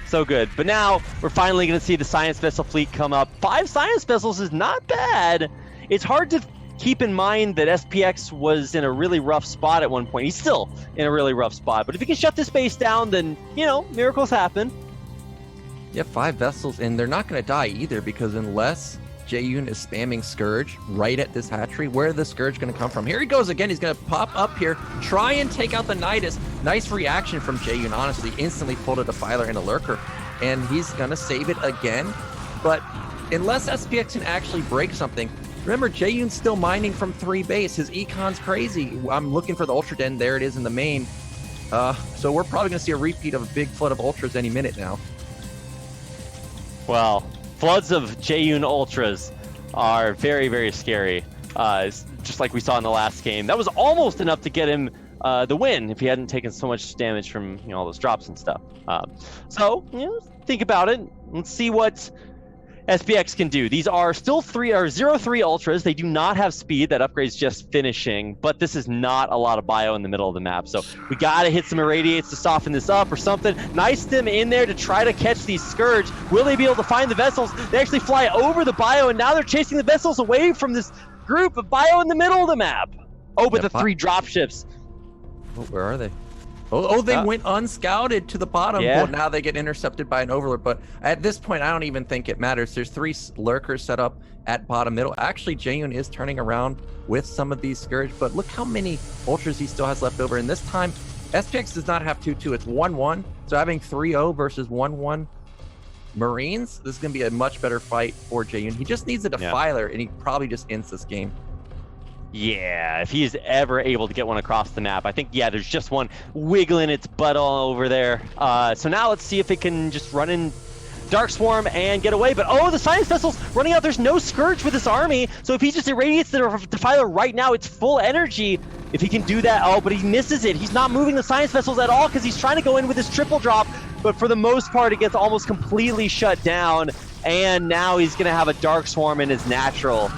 so good. But now we're finally going to see the science vessel fleet come up. 5 science vessels is not bad. It's hard to keep in mind that SPX was in a really rough spot at one point. He's still in a really rough spot. But if he can shut this base down, then, miracles happen. Yeah, 5 vessels, and they're not going to die either, because unless Jaeyun is spamming Scourge right at this hatchery, where is the Scourge going to come from? Here he goes again. He's going to pop up here, try and take out the Nidus. Nice reaction from Jaeyun, honestly. Instantly pulled a Defiler and a Lurker, and he's going to save it again. But unless SPX can actually break something, remember, Jaeyun's still mining from 3 base. His econ's crazy. I'm looking for the Ultra Den. There it is in the main. So we're probably going to see a repeat of a big flood of Ultras any minute now. Well, floods of Jaeyun Ultras are very, very scary, just like we saw in the last game. That was almost enough to get him the win if he hadn't taken so much damage from all those drops and stuff. So think about it. Let's see what SPX can do. These are still 0-3 Ultras. They do not have speed. That upgrade's just finishing, but this is not a lot of bio in the middle of the map. So we got to hit some irradiates to soften this up or something. Nice stim in there to try to catch these Scourge. Will they be able to find the vessels? They actually fly over the bio, and now they're chasing the vessels away from this group of bio in the middle of the map. Oh, but the 3 dropships. Oh, where are they? Oh, they went unscouted to the bottom. Yeah. Well, now they get intercepted by an overlord. But at this point, I don't even think it matters. There's 3 lurkers set up at bottom middle. Actually, Jaeyun is turning around with some of these Scourge, but look how many Ultras he still has left over. And this time, SPX does not have 2-2. It's 1-1. So having 3-0 versus 1-1 Marines, this is going to be a much better fight for Jaeyun. He just needs a Defiler, and he probably just ends this game. Yeah, if he is ever able to get one across the map. I think, there's just one wiggling its butt all over there. So now let's see if it can just run in Dark Swarm and get away. But, the Science Vessel's running out. There's no Scourge with this army. So if he just irradiates the Defiler right now, it's full energy. If he can do that, but he misses it. He's not moving the Science Vessels at all because he's trying to go in with his triple drop. But for the most part, it gets almost completely shut down. And now he's going to have a Dark Swarm in his natural.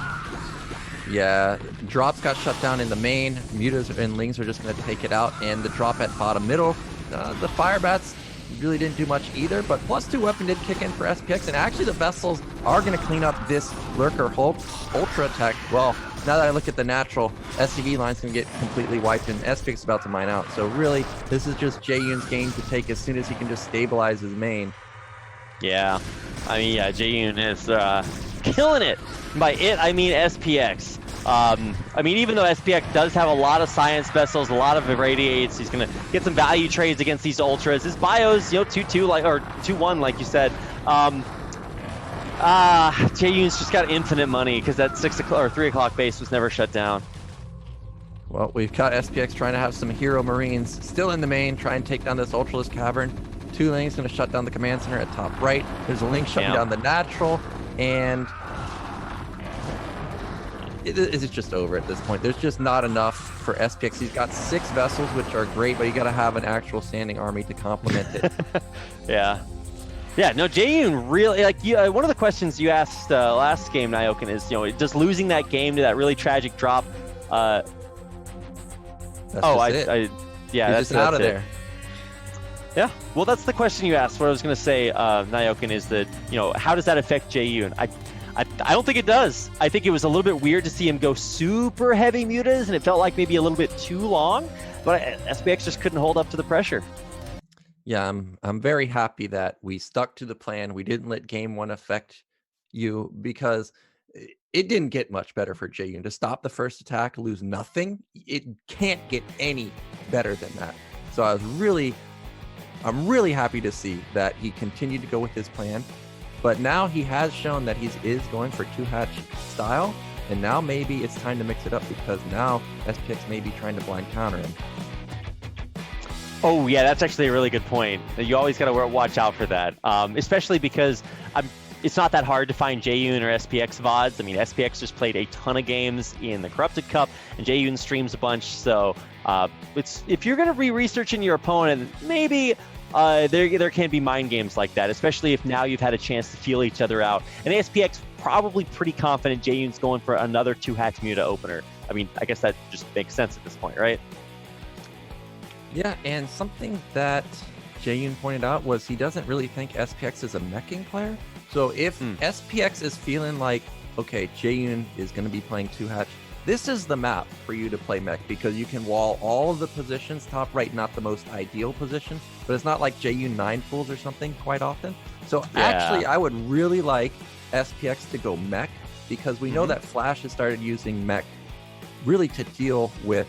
Yeah, drops got shut down in the main. Mutas and Lings are just going to take it out. And the drop at bottom middle. The Fire Bats really didn't do much either, but +2 weapon did kick in for SPX. And actually, the Vessels are going to clean up this Lurker Ultra attack. Well, now that I look at the natural, SCV line's going to get completely wiped, and SPX is about to mine out. So really, this is just Jaeyun's game to take as soon as he can just stabilize his main. Yeah, I mean, Jaeyun is killing it. By it, I mean SPX. I mean, even though SPX does have a lot of Science Vessels, a lot of Irradiates, he's going to get some value trades against these Ultras. His bio's, 2-2, or 2-1, like you said. Jaeyun's just got infinite money because that 6 o'clock or 3 o'clock base was never shut down. Well, we've got SPX trying to have some hero Marines still in the main, try and take down this Ultraless Cavern. 2 Lings going to shut down the command center at top right. There's a Link shutting down the natural, and it's just over at this point. There's just not enough for SPX. He's got 6 vessels, which are great, but you got to have an actual standing army to complement it. Yeah, no, Jaeyun really, one of the questions you asked last game, Nyokin, is, does losing that game to that really tragic drop, that's just out of there. Yeah, well, that's the question you asked. What I was going to say, Nyokin, is that, how does that affect Jaeyun? I don't think it does. I think it was a little bit weird to see him go super heavy mutas, and it felt like maybe a little bit too long, but SPX just couldn't hold up to the pressure. Yeah, I'm very happy that we stuck to the plan. We didn't let game 1 affect you, because it didn't get much better for Jaeyun. To stop the first attack, lose nothing, it can't get any better than that. So I'm really happy to see that he continued to go with his plan. But now he has shown that he is going for 2-hatch style, and now maybe it's time to mix it up, because now SPX may be trying to blind counter him. Oh yeah, that's actually a really good point. You always got to watch out for that, especially because it's not that hard to find Jaeyun or SPX VODs. I mean, SPX just played a ton of games in the Corrupted Cup, and Jaeyun streams a bunch. So if you're going to be researching your opponent, maybe there can be mind games like that, especially if now you've had a chance to feel each other out. And SPX probably pretty confident Jaeyun's going for another 2-hatch Muta opener. I mean, I guess that just makes sense at this point, right? Yeah, and something that Jaeyun pointed out was he doesn't really think SPX is a meching player. So if SPX is feeling like, okay, Jaeyun is going to be playing 2-hatch, this is the map for you to play mech, because you can wall all of the positions. Top right, not the most ideal position, but it's not like Jaeyun 9 pulls or something quite often. So actually, I would really like SPX to go mech, because we know that Flash has started using mech really to deal with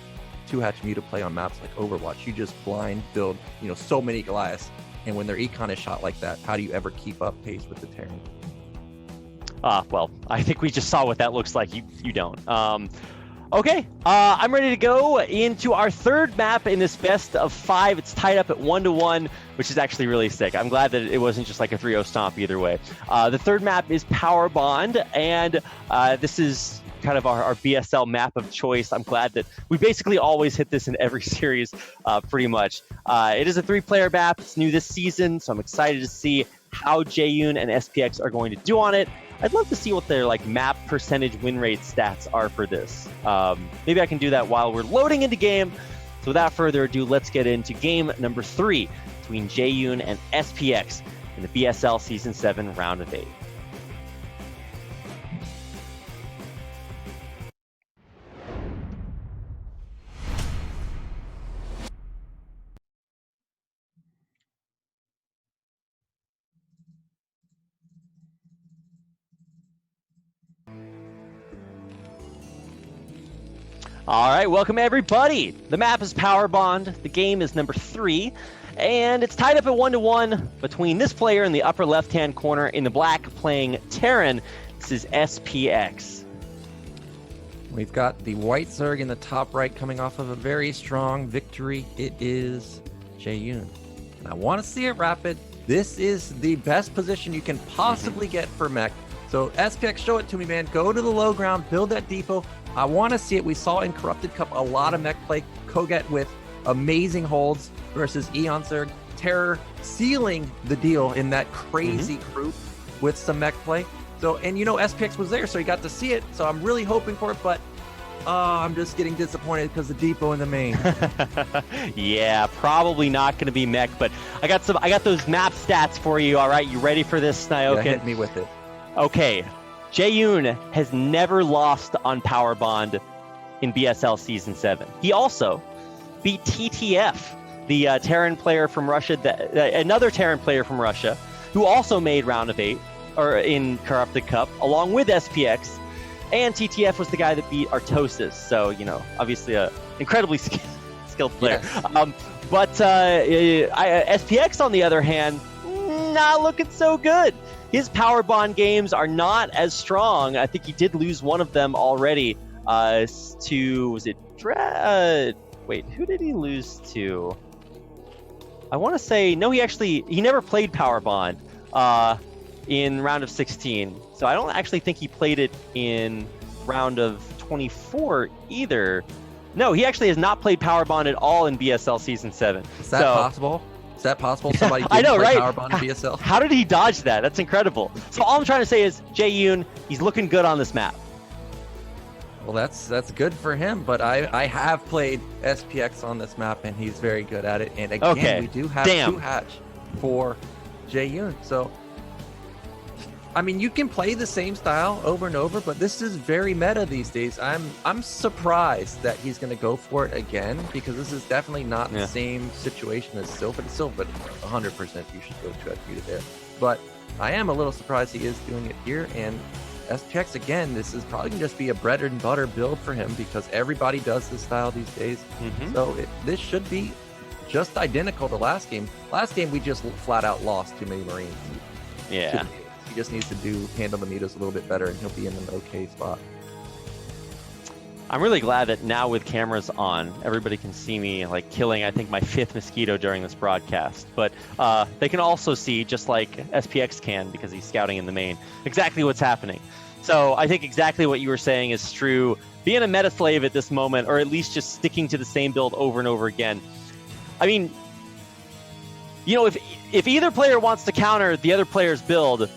2-hatch Muta play on maps like Overwatch. You just blind build, so many Goliaths, and when their econ is shot like that, how do you ever keep up pace with the Terran? Well, I think we just saw what that looks like. You don't. Okay, I'm ready to go into our third map in this best of 5. It's tied up at 1-1, which is actually really sick. I'm glad that it wasn't just like a 3-0 stomp either way. The third map is Power Bond, and this is kind of our BSL map of choice. I'm glad that we basically always hit this in every series, pretty much. It is a 3-player map. It's new this season, so I'm excited to see how Jaeyun and SPX are going to do on it. I'd love to see what their map percentage win rate stats are for this. Maybe I can do that while we're loading into game. So without further ado, let's get into game number 3 between Jaeyun and SPX in the BSL Season 7 round of 8. All right, welcome everybody. The map is Power Bond. The game is number 3, and it's tied up at 1-1 between this player in the upper left-hand corner in the black playing Terran. This is SPX. We've got the white Zerg in the top right coming off of a very strong victory. It is Jaeyun. And I want to see it rapid. This is the best position you can possibly get for mech. So SPX, show it to me, man. Go to the low ground, build that depot. I want to see it. We saw in Corrupted Cup a lot of mech play. Koget with amazing holds versus Eon Zerg. Terror sealing the deal in that crazy group with some mech play. So, and you know, SPX was there, so he got to see it. So I'm really hoping for it, but I'm just getting disappointed because the depot in the main. Yeah, probably not going to be mech, but I got those map stats for you. All right, you ready for this, Snyoken? Yeah, hit me with it. Okay. Jaeyun has never lost on Power Bond in BSL Season 7. He also beat TTF, the Terran player from Russia, another Terran player from Russia, who also made round of 8 or in Corrupted Cup, along with SPX. And TTF was the guy that beat Artosis. So, you know, obviously a incredibly skilled player. Yes. But SPX, on the other hand, not looking so good. His Power Bond games are not as strong. I think he did lose one of them already to, was it wait, who did he lose to? I want to say, no, he never played Power Bond in round of 16. So I don't actually think he played it in round of 24 either. No, he actually has not played Power Bond at all in BSL Season 7. Is that possible? Is that possible? Somebody didn't I know, play right? Power Bond in BSL? How did he dodge that? That's incredible. So all I'm trying to say is, Jaeyun, he's looking good on this map. Well, that's good for him, but I have played SPX on this map, and he's very good at it. And again, we do have 2 hatch for Jaeyun. So, I mean, you can play the same style over and over, but this is very meta these days. I'm surprised that he's going to go for it again, because this is definitely not the same situation as Sylph. But Sylph, 100% you should go Treadfeeder there. But I am a little surprised he is doing it here, and SPX, again, this is probably going to just be a bread and butter build for him, because everybody does this style these days. So this should be just identical to last game. Last game, we just flat out lost too many Marines. Yeah. He just needs to handle the metas a little bit better, and he'll be in an okay spot. I'm really glad that now with cameras on, everybody can see me like killing, I think, my 5th mosquito during this broadcast. But they can also see, just like SPX can, because he's scouting in the main, exactly what's happening. So I think exactly what you were saying is true. Being a meta slave at this moment, or at least just sticking to the same build over and over again. I mean, you know, if either player wants to counter the other player's build,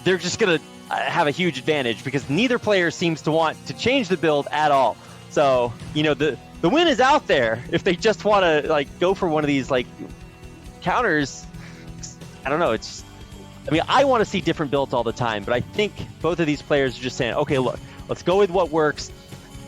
they're just going to have a huge advantage, because neither player seems to want to change the build at all. So, you know, the win is out there if they just want to like go for one of these like counters. I don't know. It's just, I mean, I want to see different builds all the time, but I think both of these players are just saying, okay, look, let's go with what works,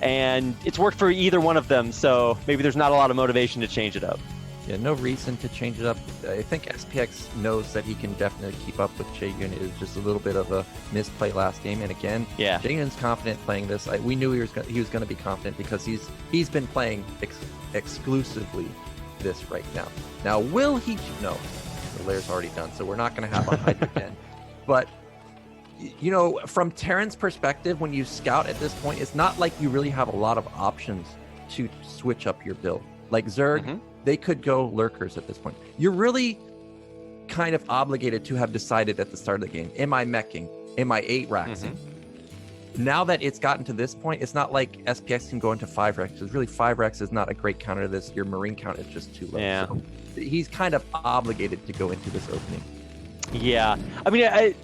and it's worked for either one of them. So maybe there's not a lot of motivation to change it up. Yeah, no reason to change it up. I think SPX knows that he can definitely keep up with Jaeyun. It was just a little bit of a misplay last game, and again, Jaeyun's confident playing this. We knew he was going to be confident, because he's been playing exclusively this right now. Now, will he? No, the layer's already done, so we're not going to have a Hydra again. But you know, from Terran's perspective, when you scout at this point, it's not like you really have a lot of options to switch up your build. Like Zerg, they could go lurkers at this point. You're really kind of obligated to have decided at the start of the game, am I meching? Am I 8-raxing? Now that it's gotten to this point, it's not like SPX can go into 5-rax, because really 5-rax is not a great counter to this. Your Marine count is just too low. Yeah. So he's kind of obligated to go into this opening. Yeah. I mean,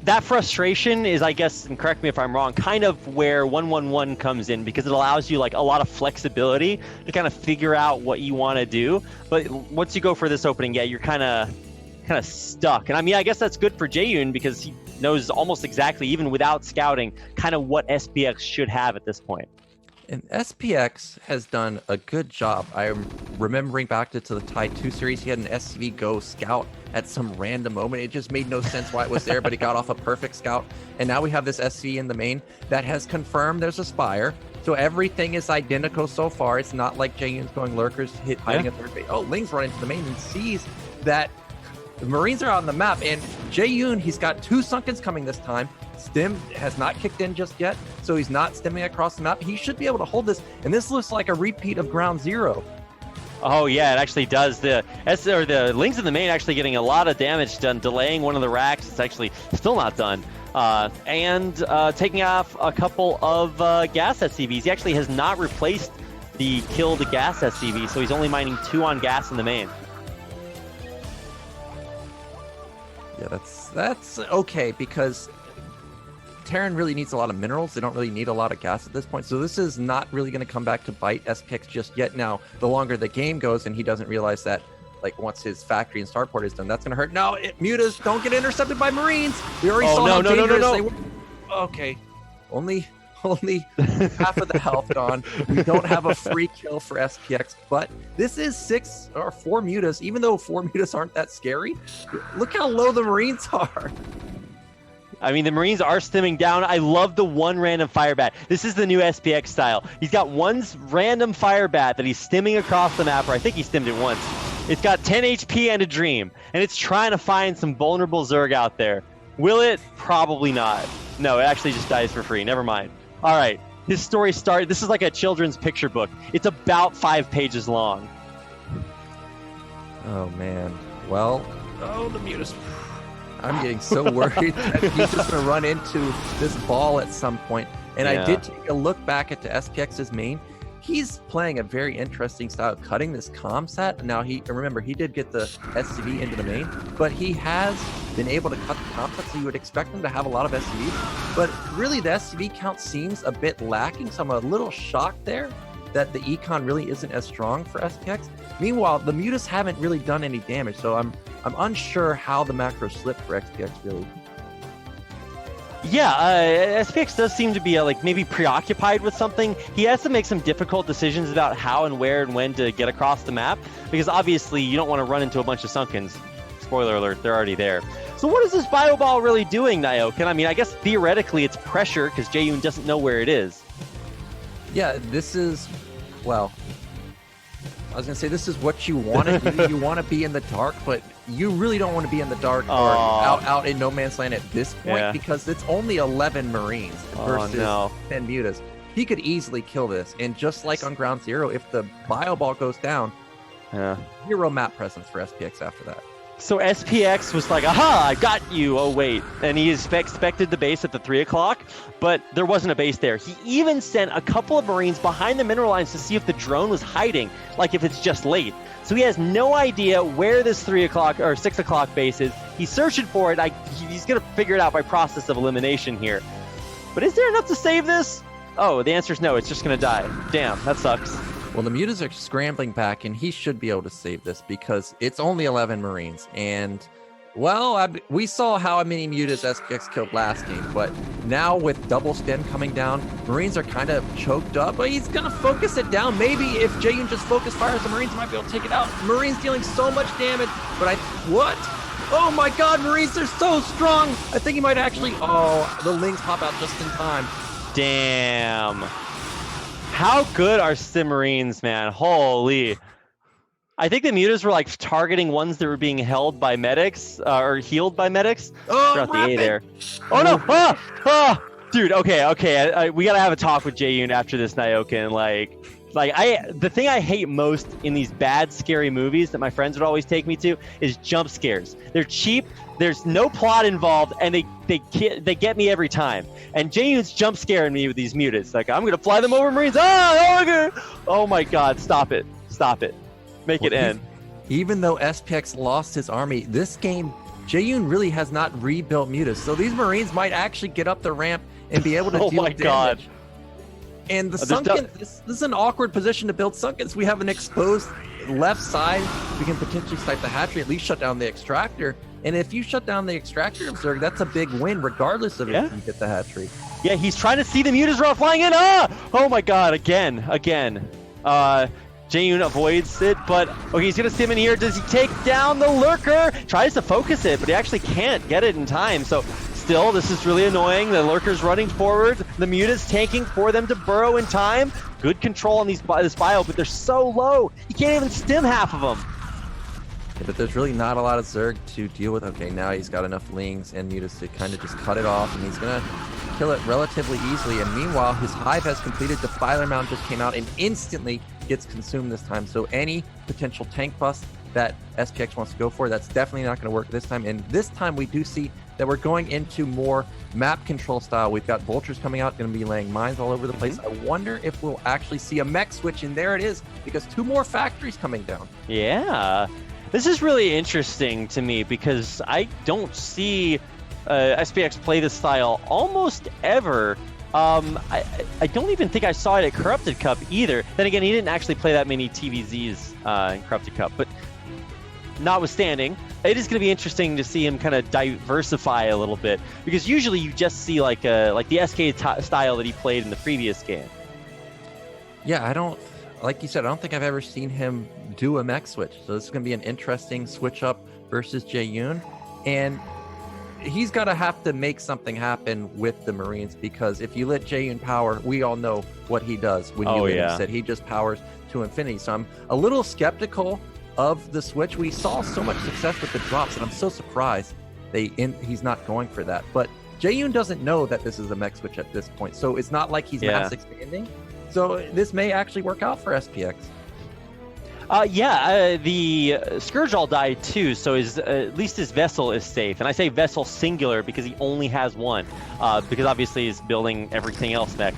that frustration is, I guess, and correct me if I'm wrong, kind of where 1-1-1 comes in, because it allows you like a lot of flexibility to kind of figure out what you want to do. But once you go for this opening, you're kind of stuck. And I mean, I guess that's good for Jaeyun, because he knows almost exactly, even without scouting, kind of what SPX should have at this point. And SPX has done a good job. I'm remembering back to the Tide 2 series, he had an SCV Go scout at some random moment. It just made no sense why it was there, but he got off a perfect scout. And now we have this SCV in the main that has confirmed there's a Spire. So everything is identical so far. It's not like Jaeyun's going lurkers, hiding a third base. Oh, Ling's running to the main and sees that the Marines are on the map. And Jaeyun, he's got 2 Sunkens coming this time. Stim has not kicked in just yet, so he's not stimming across the map. He should be able to hold this, and this looks like a repeat of Ground Zero. Oh yeah, it actually does. The Lings in the main actually getting a lot of damage done, delaying one of the racks. It's actually still not done. And taking off a couple of gas SCVs. He actually has not replaced the killed gas SCV, so he's only mining 2 on gas in the main. Yeah, that's okay, because Terran really needs a lot of minerals. They don't really need a lot of gas at this point. So this is not really going to come back to bite SPX just yet. Now, the longer the game goes and he doesn't realize that, like, once his factory and starport is done, that's going to hurt. No, Mutas, don't get intercepted by Marines. We already saw how dangerous they were. Okay, only half of the health gone. We don't have a free kill for SPX, but this is 6 or 4 Mutas. Even though 4 Mutas aren't that scary, look how low the Marines are. I mean, the Marines are stimming down. I love the 1 random fire bat. This is the new SPX style. He's got 1 random fire bat that he's stimming across the map, or I think he stimmed it once. It's got 10 HP and a dream, and it's trying to find some vulnerable Zerg out there. Will it? Probably not. No, it actually just dies for free. Never mind. All right, his story started. This is like a children's picture book. It's about 5 pages long. Oh, man. Well, oh, the Mutas. I'm getting so worried that he's just going to run into this ball at some point. And I did take a look back at the SPX's main. He's playing a very interesting style, cutting this comsat. Now, remember, he did get the SCV into the main, but he has been able to cut the comsat, so you would expect him to have a lot of SCVs. But really, the SCV count seems a bit lacking, so I'm a little shocked there that the econ really isn't as strong for SPX. Meanwhile, the Mutas haven't really done any damage, so I'm unsure how the macro slipped for SPX really. Yeah, SPX does seem to be like maybe preoccupied with something. He has to make some difficult decisions about how and where and when to get across the map, because obviously you don't want to run into a bunch of Sunkens. Spoiler alert, they're already there. So what is this bio ball really doing, Nyoken? I mean, I guess theoretically it's pressure, because Jaeyun doesn't know where it is. Yeah, this is, well, I was going to say this is what you want to do. You want to be in the dark, but you really don't want to be in the dark or out in no man's land at this point, because it's only 11 Marines versus 10 Mutas. He could easily kill this, and just like on Ground Zero, if the bio ball goes down, 0 map presence for SPX after that. So SPX was like, aha, I got you. Oh, wait. And he expected the base at the 3 o'clock, but there wasn't a base there. He even sent a couple of Marines behind the mineral lines to see if the drone was hiding, like if it's just late. So he has no idea where this 3 o'clock or 6 o'clock base is. He's searching for it. He's going to figure it out by process of elimination here. But is there enough to save this? Oh, the answer is no. It's just going to die. Damn, that sucks. Well, the Mutas are scrambling back, and he should be able to save this because it's only 11 Marines. And, well, we saw how many Mutas SPX killed last game, but now with double stem coming down, Marines are kind of choked up, but he's going to focus it down. Maybe if Jaeyun just focus fires, the Marines might be able to take it out. Marines dealing so much damage, but what? Oh my god, Marines are so strong! I think he might actually, the Lings pop out just in time. Damn. How good are Sim Marines, man? Holy. I think the Mutas were like targeting ones that were being held by medics or healed by medics. Oh, the A there. Oh no! Dude, okay. We gotta have a talk with Jaeyun after this, Nyoken. The thing I hate most in these bad, scary movies that my friends would always take me to is jump scares. They're cheap. There's no plot involved, and they get me every time. And Jaeyun's jump scaring me with these Mutas. Like, I'm gonna fly them over Marines. Oh my god! Stop it! Make it end. Even though SPX lost his army, this game, Jaeyun really has not rebuilt Mutas. So these Marines might actually get up the ramp and be able to deal damage. God. And the Sunken, this is an awkward position to build Sunkens. We have an exposed left side. We can potentially snipe the hatchery, at least shut down the extractor. And if you shut down the extractor of Zerg, that's a big win, regardless of if you get the hatchery. Yeah, he's trying to see the Mutas run flying in. Oh my god, again. Jaeyun avoids it, but okay, he's gonna sim in here. Does he take down the lurker? Tries to focus it, but he actually can't get it in time. So still. This is really annoying. The Lurker's running forward. The Muta's tanking for them to burrow in time. Good control on this bio, but they're so low. You can't even stim half of them. Yeah, but there's really not a lot of Zerg to deal with. Okay, now he's got enough Lings and Mutas to kind of just cut it off, and he's going to kill it relatively easily. And meanwhile, his Hive has completed. Defiler Mound just came out and instantly gets consumed this time. So any potential tank bust that SPX wants to go for, that's definitely not going to work this time. And this time we do see that we're going into more map control style. We've got vultures coming out, going to be laying mines all over the place. I wonder if we'll actually see a mech switch, and there it is, because 2 more factories coming down. Yeah, this is really interesting to me because I don't see SPX play this style almost ever. I don't even think I saw it at Corrupted Cup either. Then again, he didn't actually play that many TVZs in Corrupted Cup, but notwithstanding, it is going to be interesting to see him kind of diversify a little bit, because usually you just see like the SK style that he played in the previous game. Yeah, like you said, I don't think I've ever seen him do a mech switch. So this is going to be an interesting switch up versus Jaeyun, and he's got to have to make something happen with the Marines, because if you let Jaeyun power, we all know what he does when you let him sit. He just powers to infinity. So I'm a little skeptical of the switch. We saw so much success with the drops, and I'm so surprised he's not going for that. But Jaeyun doesn't know that this is a mech switch at this point, so it's not like he's mass expanding. So this may actually work out for SPX. The Scourge all died too, so at least his vessel is safe. And I say vessel singular because he only has one, because obviously he's building everything else mech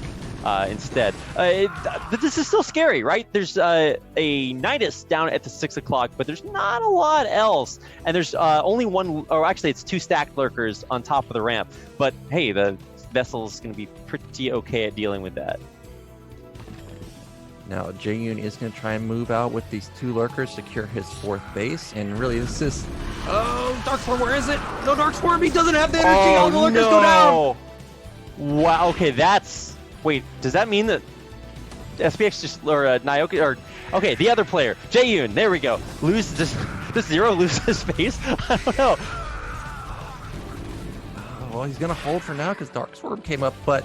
instead. But this is still scary, right? There's a Nidus down at the 6 o'clock, but there's not a lot else. And there's only one, or actually it's 2 stacked lurkers on top of the ramp. But hey, the vessel's going to be pretty okay at dealing with that. Now, Jaeyun is going to try and move out with these 2 lurkers, secure his 4th base, and really this is... Oh, Darkstorm, where is it? No, Darkstorm, he doesn't have the energy! All the lurkers go down! Wow, okay, that's... Wait, does that mean that SPX just... Or Nyoka... Or... Okay, the other player, Jaeyun, there we go. Does Zero lose his base? I don't know. Well, he's going to hold for now because Darkstorm came up, but...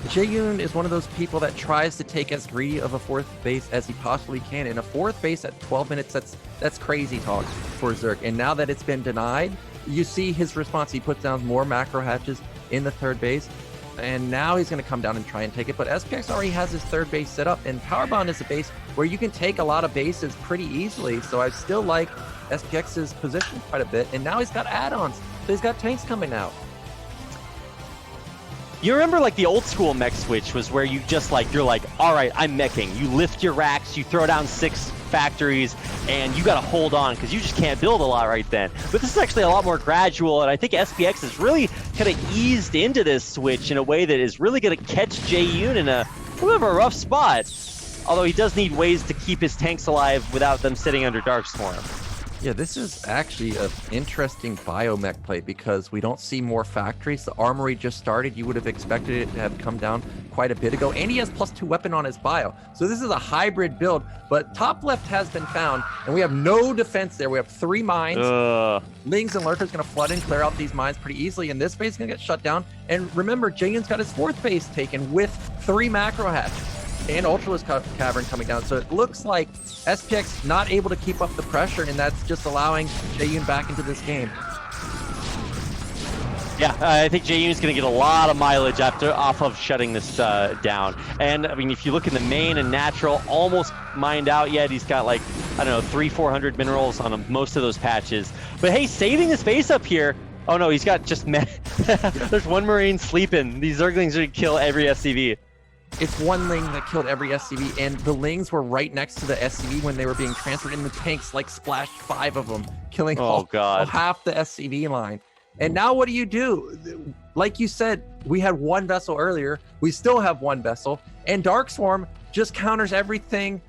Jaeyun is one of those people that tries to take as greedy of a 4th base as he possibly can. And a 4th base at 12 minutes, that's crazy talk for Zerg. And now that it's been denied, you see his response. He puts down more macro hatches in the 3rd base. And now he's going to come down and try and take it. But SPX already has his 3rd base set up. And Powerbond is a base where you can take a lot of bases pretty easily. So I still like SPX's position quite a bit. And now he's got add-ons. So he's got tanks coming out. You remember like the old school mech switch was where you just you're like, all right, I'm meching. You lift your racks, you throw down 6 factories, and you got to hold on because you just can't build a lot right then. But this is actually a lot more gradual, and I think SPX has really kind of eased into this switch in a way that is really going to catch Jaeyun in a bit of a rough spot. Although he does need ways to keep his tanks alive without them sitting under Darkstorm. Yeah, this is actually an interesting biomech play because we don't see more factories. The armory just started. You would have expected it to have come down quite a bit ago. And he has +2 weapon on his bio. So this is a hybrid build, but top left has been found, and we have no defense there. We have 3 mines. Lings and Lurkers going to flood and clear out these mines pretty easily, and this base is going to get shut down. And remember, Jaeyun's got his 4th base taken with 3 macro hatches and Ultralisk Cavern coming down. So it looks like SPX not able to keep up the pressure, and that's just allowing Jaeyun back into this game. Yeah, I think Jaeyun's going to get a lot of mileage off of shutting this down. And, I mean, if you look in the main and natural, almost mined out yet. He's got, like, I don't know, 300-400 minerals on most of those patches. But, hey, saving his base up here. Oh, no, he's got just... There's 1 Marine sleeping. These Zerglings are going to kill every SCV. It's 1 Ling that killed every SCV, and the Lings were right next to the SCV when they were being transferred, and the tanks splashed 5 of them, killing half the SCV line. And now what do? Like you said, we had 1 vessel earlier. We still have 1 vessel, and Darkstorm just counters everything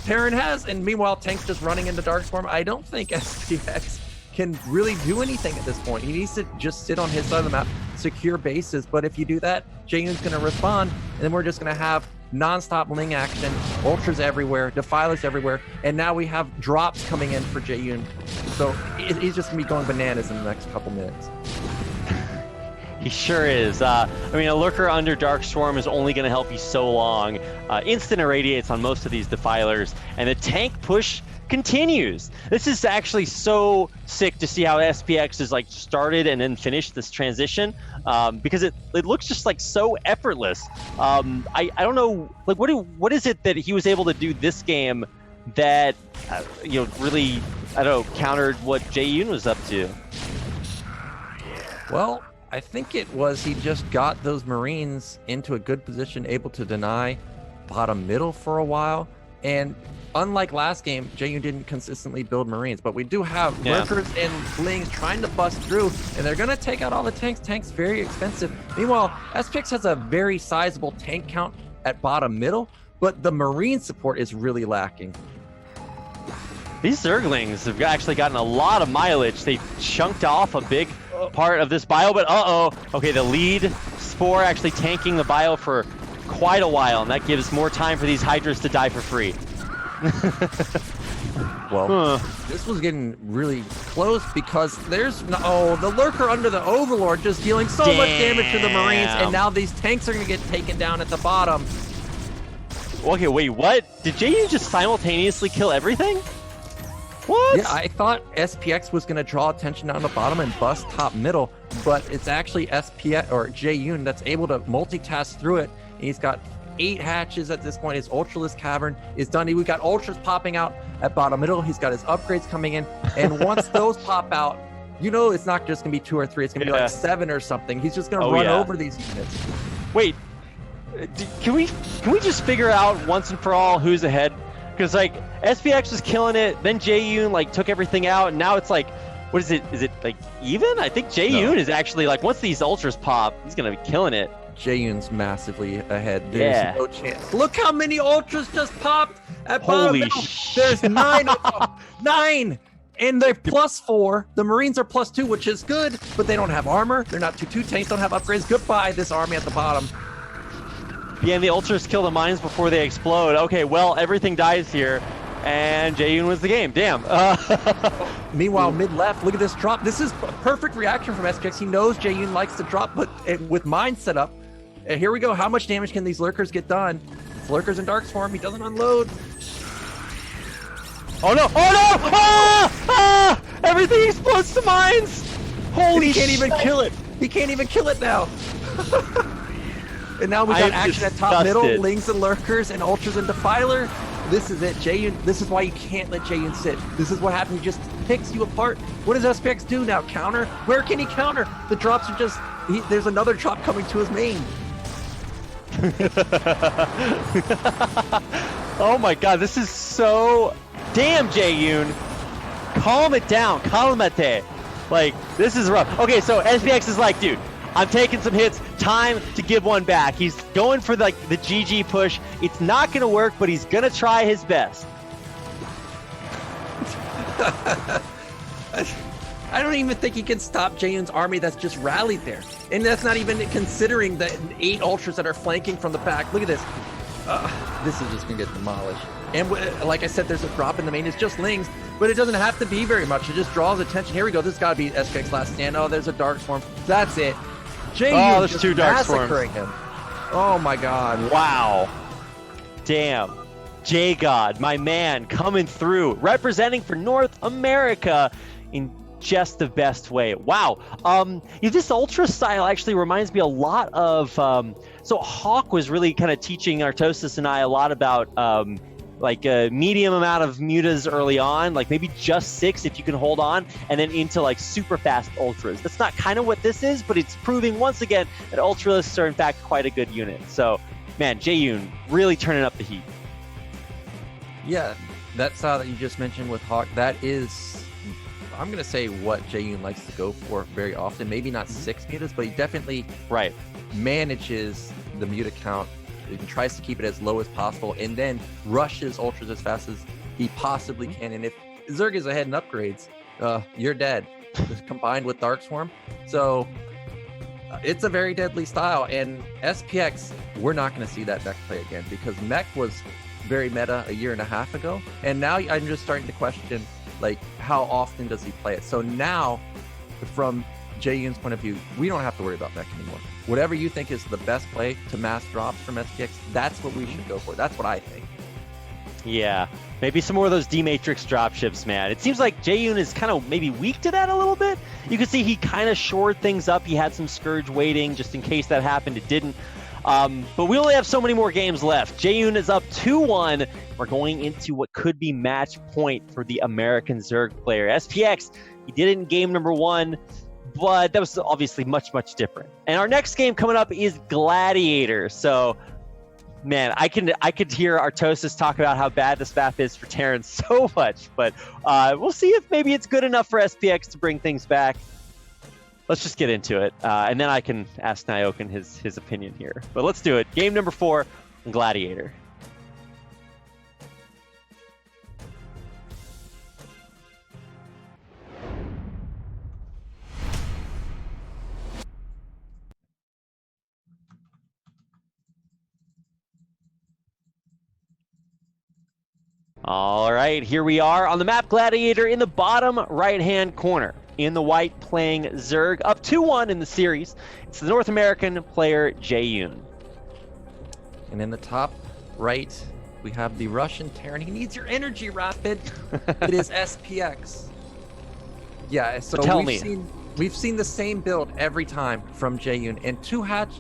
Terran has. And meanwhile, tanks just running into Darkstorm. I don't think SPX can really do anything at this point. He needs to just sit on his side of the map, secure bases. But if you do that, Jaeyun's going to respond, and then we're just going to have non-stop Ling action, Ultras everywhere, Defilers everywhere, and now we have drops coming in for Jaeyun. So he's just going to be going bananas in the next couple minutes. He sure is. I mean, a Lurker under Dark Storm is only going to help you so long. Instant irradiates on most of these Defilers, and the tank push continues. This is actually so sick to see how SPX is like started and then finished this transition, because it looks just like so effortless. I don't know, like what is it that he was able to do this game that really, I don't know, countered what Jaeyun was up to? Well, I think it was he just got those Marines into a good position, able to deny bottom middle for a while. And unlike last game, Jaeyun didn't consistently build Marines, but we do have Lurkers and Lings trying to bust through, and they're going to take out all the tanks. Tanks very expensive. Meanwhile, SPX has a very sizable tank count at bottom middle, but the Marine support is really lacking. These Zerglings have actually gotten a lot of mileage. They chunked off a big part of this bio, but okay, the lead Spore actually tanking the bio for quite a while, and that gives more time for these Hydras to die for free. Well, this was getting really close because there's the Lurker under the Overlord just dealing so much damage to the Marines, and now these tanks are going to get taken down at the bottom. Okay, wait, what? Did Jaeyun just simultaneously kill everything? What? Yeah, I thought SPX was going to draw attention down the bottom and bust top middle, but it's actually SPX or Jaeyun that's able to multitask through it. And he's got 8 hatches at this point. His Ultralisk Cavern is done. We've got Ultras popping out at bottom middle. He's got his upgrades coming in. And once those pop out, it's not just going to be 2 or 3. It's going to be like 7 or something. He's just going to run over these units. Wait, can we just figure out once and for all who's ahead? Because like SPX was killing it, then Jaeyun like took everything out, and now it's like, what is it? Is it like even? I think Jaeyun is actually like, once these Ultras pop, he's going to be killing it. Jaeyun's massively ahead. There's no chance. Look how many Ultras just popped at bottom middle. There's 9 of them. 9! And they're +4. The Marines are +2, which is good, but they don't have armor. They're not 2/2. Tanks don't have upgrades. Goodbye, this army at the bottom. Yeah, and the Ultras kill the mines before they explode. Okay, well, everything dies here, and Jaeyun wins the game. Damn. Meanwhile, mid-left, look at this drop. This is a perfect reaction from SPX. He knows Jaeyun likes to drop, but with mine set up, here we go. How much damage can these Lurkers get done? It's Lurkers in Dark Storm. He doesn't unload. Oh no! Oh no! Everything explodes to mines! Holy shit. He can't even kill it. He can't even kill it now. And now we got action at top middle, Lings and Lurkers, and Ultras and Defiler. This is it, Jaeyun. This is why you can't let Jaeyun sit. This is what happens. He just picks you apart. What does SPX do now? Counter? Where can he counter? The drops are just... there's another drop coming to his main. Oh my god, this is so... Damn, Jaeyun. Calm it down. Calmate. Like, this is rough. Okay, so SPX is like, dude, I'm taking some hits. Time to give one back. He's going for the GG push. It's not going to work, but he's going to try his best. I don't even think he can stop Jaeyun's army that's just rallied there. And that's not even considering the 8 Ultras that are flanking from the back. Look at this. This is just going to get demolished. And like I said, there's a drop in the main. It's just Lings, but it doesn't have to be very much. It just draws attention. Here we go. This has got to be SPX last stand. Oh, there's a Dark Swarm. That's it. Jaeyun there's 2 Dark Swarms. Him. Oh my god. Wow. Damn. J-God, my man, coming through, representing for North America in just the best way. Wow. This Ultra style actually reminds me a lot of... so Hawk was really kind of teaching Artosis and I a lot about... like a medium amount of mutas early on, like maybe just 6 if you can hold on, and then into like super fast Ultras. That's not kind of what this is, but it's proving once again that Ultralists are in fact quite a good unit. So, man, Jaeyun really turning up the heat. Yeah, that style that you just mentioned with Hawk, that is, I'm going to say what Jaeyun likes to go for very often. Maybe not 6 mutas, but he definitely manages the muta count. He tries to keep it as low as possible and then rushes Ultras as fast as he possibly can. And if Zerg is ahead in upgrades, you're dead, combined with Dark Swarm. So it's a very deadly style. And SPX, we're not going to see that mech play again because mech was very meta a year and a half ago. And now I'm just starting to question, like, how often does he play it? So now, from Jaeyun's point of view, we don't have to worry about mech anymore. Whatever you think is the best play to mass drops from SPX, that's what we should go for. That's what I think. Yeah, maybe some more of those D-Matrix dropships, man. It seems like Jaeyun is kind of maybe weak to that a little bit. You can see he kind of shored things up. He had some Scourge waiting just in case that happened. It didn't. But we only have so many more games left. Jaeyun is up 2-1. We're going into what could be match point for the American Zerg player. SPX, he did it in game number 1, but that was obviously much, much different. And our next game coming up is Gladiator. So, man, I could hear Artosis talk about how bad this map is for Terran so much, but we'll see if maybe it's good enough for SPX to bring things back. Let's just get into it, and then I can ask Nyoken his opinion here. But let's do it. Game number 4, Gladiator. All right, here we are on the map Gladiator in the bottom right-hand corner. In the white, playing Zerg, up 2-1 in the series. It's the North American player Jaeyun. And in the top right, we have the Russian Terran. He needs your energy, Rapid. It is SPX. Yeah, so we've seen the same build every time from Jaeyun, and 2-hatch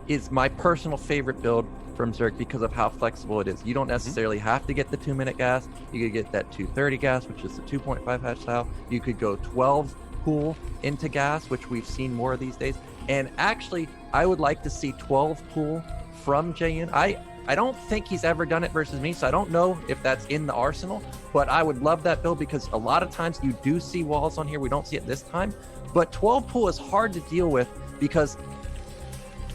is my personal favorite build from Zerg because of how flexible it is. You don't necessarily have to get the 2-minute gas. You could get that 230 gas, which is the 2.5 hatch style. You could go 12 pool into gas, which we've seen more of these days. And actually, I would like to see 12 pool from Jaeyun. I don't think he's ever done it versus me, so I don't know if that's in the arsenal, but I would love that build because a lot of times you do see walls on here. We don't see it this time, but 12 pool is hard to deal with because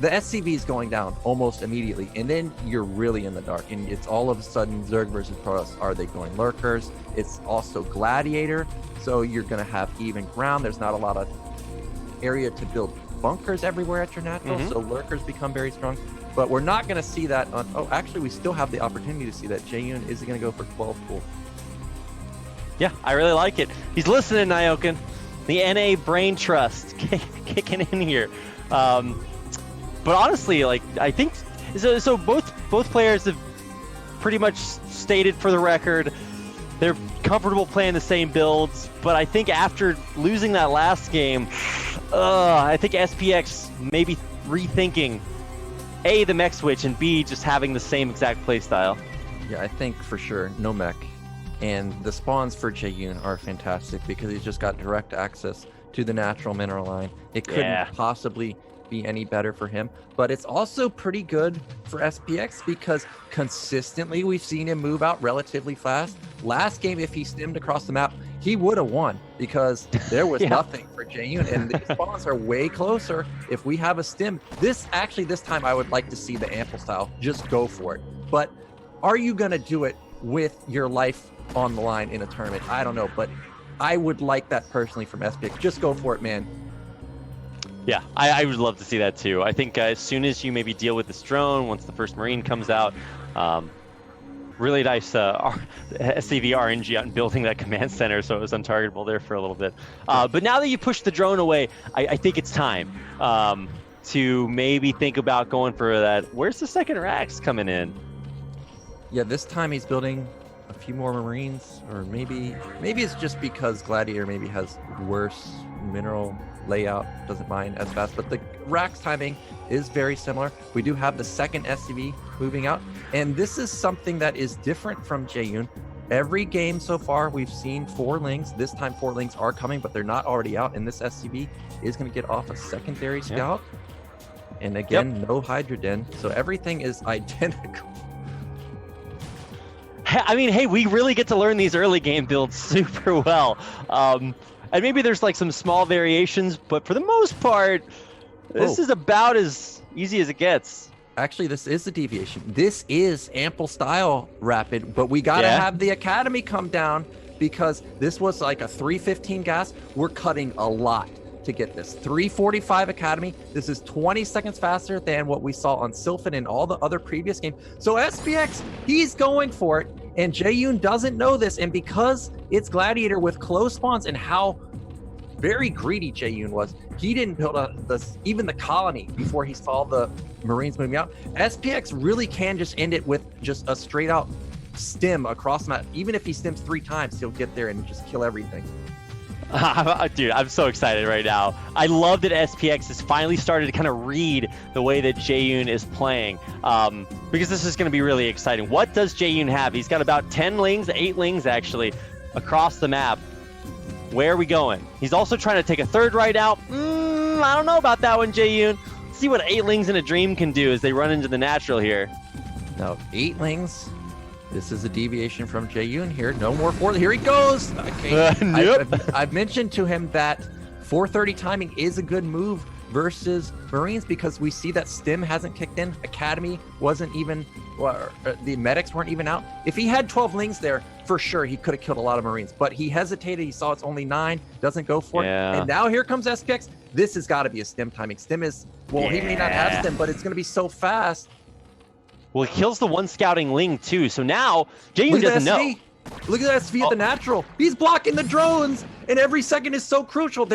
the SCV is going down almost immediately, and then you're really in the dark, and it's all of a sudden Zerg versus Protoss. Are they going lurkers? It's also Gladiator, so you're going to have even ground. There's not a lot of area to build bunkers everywhere at your natural, so lurkers become very strong. But we're not going to see that on... Oh, actually, we still have the opportunity to see that. Jaeyun is going to go for 12 pool. Yeah, I really like it. He's listening, Nyoken. The NA brain trust kicking in here. But honestly, like, I think so both players have pretty much stated for the record they're comfortable playing the same builds, but I think after losing that last game, I think SPX maybe rethinking A, the mech switch, and B, just having the same exact play style. Yeah, I think for sure no mech. And the spawns for Jaeyun are fantastic because he's just got direct access to the natural mineral line. It couldn't possibly be any better for him, but it's also pretty good for SPX because consistently we've seen him move out relatively fast. Last game, if he stemmed across the map, he would have won because there was nothing for Jaeyun, and the spawns are way closer. If we have a stem, this time I would like to see the ample style. Just go for it. But are you gonna do it with your life on the line in a tournament? I don't know, but I would like that personally from SPX. Just go for it, man. Yeah, I would love to see that too. I think as soon as you maybe deal with this drone, once the first Marine comes out, really nice SCV RNG on building that command center so it was untargetable there for a little bit. But now that you push the drone away, I think it's time to maybe think about going for that. Where's the second Rax coming in? Yeah, this time he's building a few more Marines, or maybe it's just because Gladiator maybe has worse mineral layout, doesn't mine as fast, but the Rax timing is very similar. We do have the second SCV moving out, and this is something that is different from Jaeyun. Every game so far, we've seen 4 lings. This time 4 lings are coming, but they're not already out, and this SCV is going to get off a secondary scout. And again, no Hydra Den, so everything is identical. I mean, hey, we really get to learn these early game builds super well. And maybe there's like some small variations, but for the most part, this is about as easy as it gets. Actually, this is a deviation. This is ample style Rapid, but we got to have the Academy come down because this was like a 315 gas. We're cutting a lot to get this. 345 Academy. This is 20 seconds faster than what we saw on Sylphin and all the other previous games. So SPX, he's going for it. And Jaeyun doesn't know this, and because it's Gladiator with close spawns and how very greedy Jaeyun was. He didn't build even the colony before he saw the Marines moving out. SPX really can just end it with just a straight out stim across the map. Even if he stims 3 times, he'll get there and just kill everything. Dude, I'm so excited right now. I love that SPX has finally started to kind of read the way that Jaeyun is playing, because this is going to be really exciting. What does Jaeyun have? He's got about 10 lings, 8 lings actually, across the map. Where are we going? He's also trying to take a third right out. I don't know about that one, Jaeyun. Let's see what 8 lings in a dream can do as they run into the natural here. Now, 8 lings. This is a deviation from Jaeyun here. No more 4. Here he goes. Okay. Yep. I've mentioned to him that 430 timing is a good move versus Marines because we see that stim hasn't kicked in. Academy wasn't even, the medics weren't even out. If he had 12 lings there, for sure he could have killed a lot of Marines. But he hesitated. He saw it's only 9. Doesn't go for it. And now here comes SPX. This has got to be a stim timing. Stim is, he may not have stim, but it's going to be so fast. Well, it kills the one scouting ling too. So now Jaeyun doesn't know. Look at that SV at the natural. He's blocking the drones, and every second is so crucial.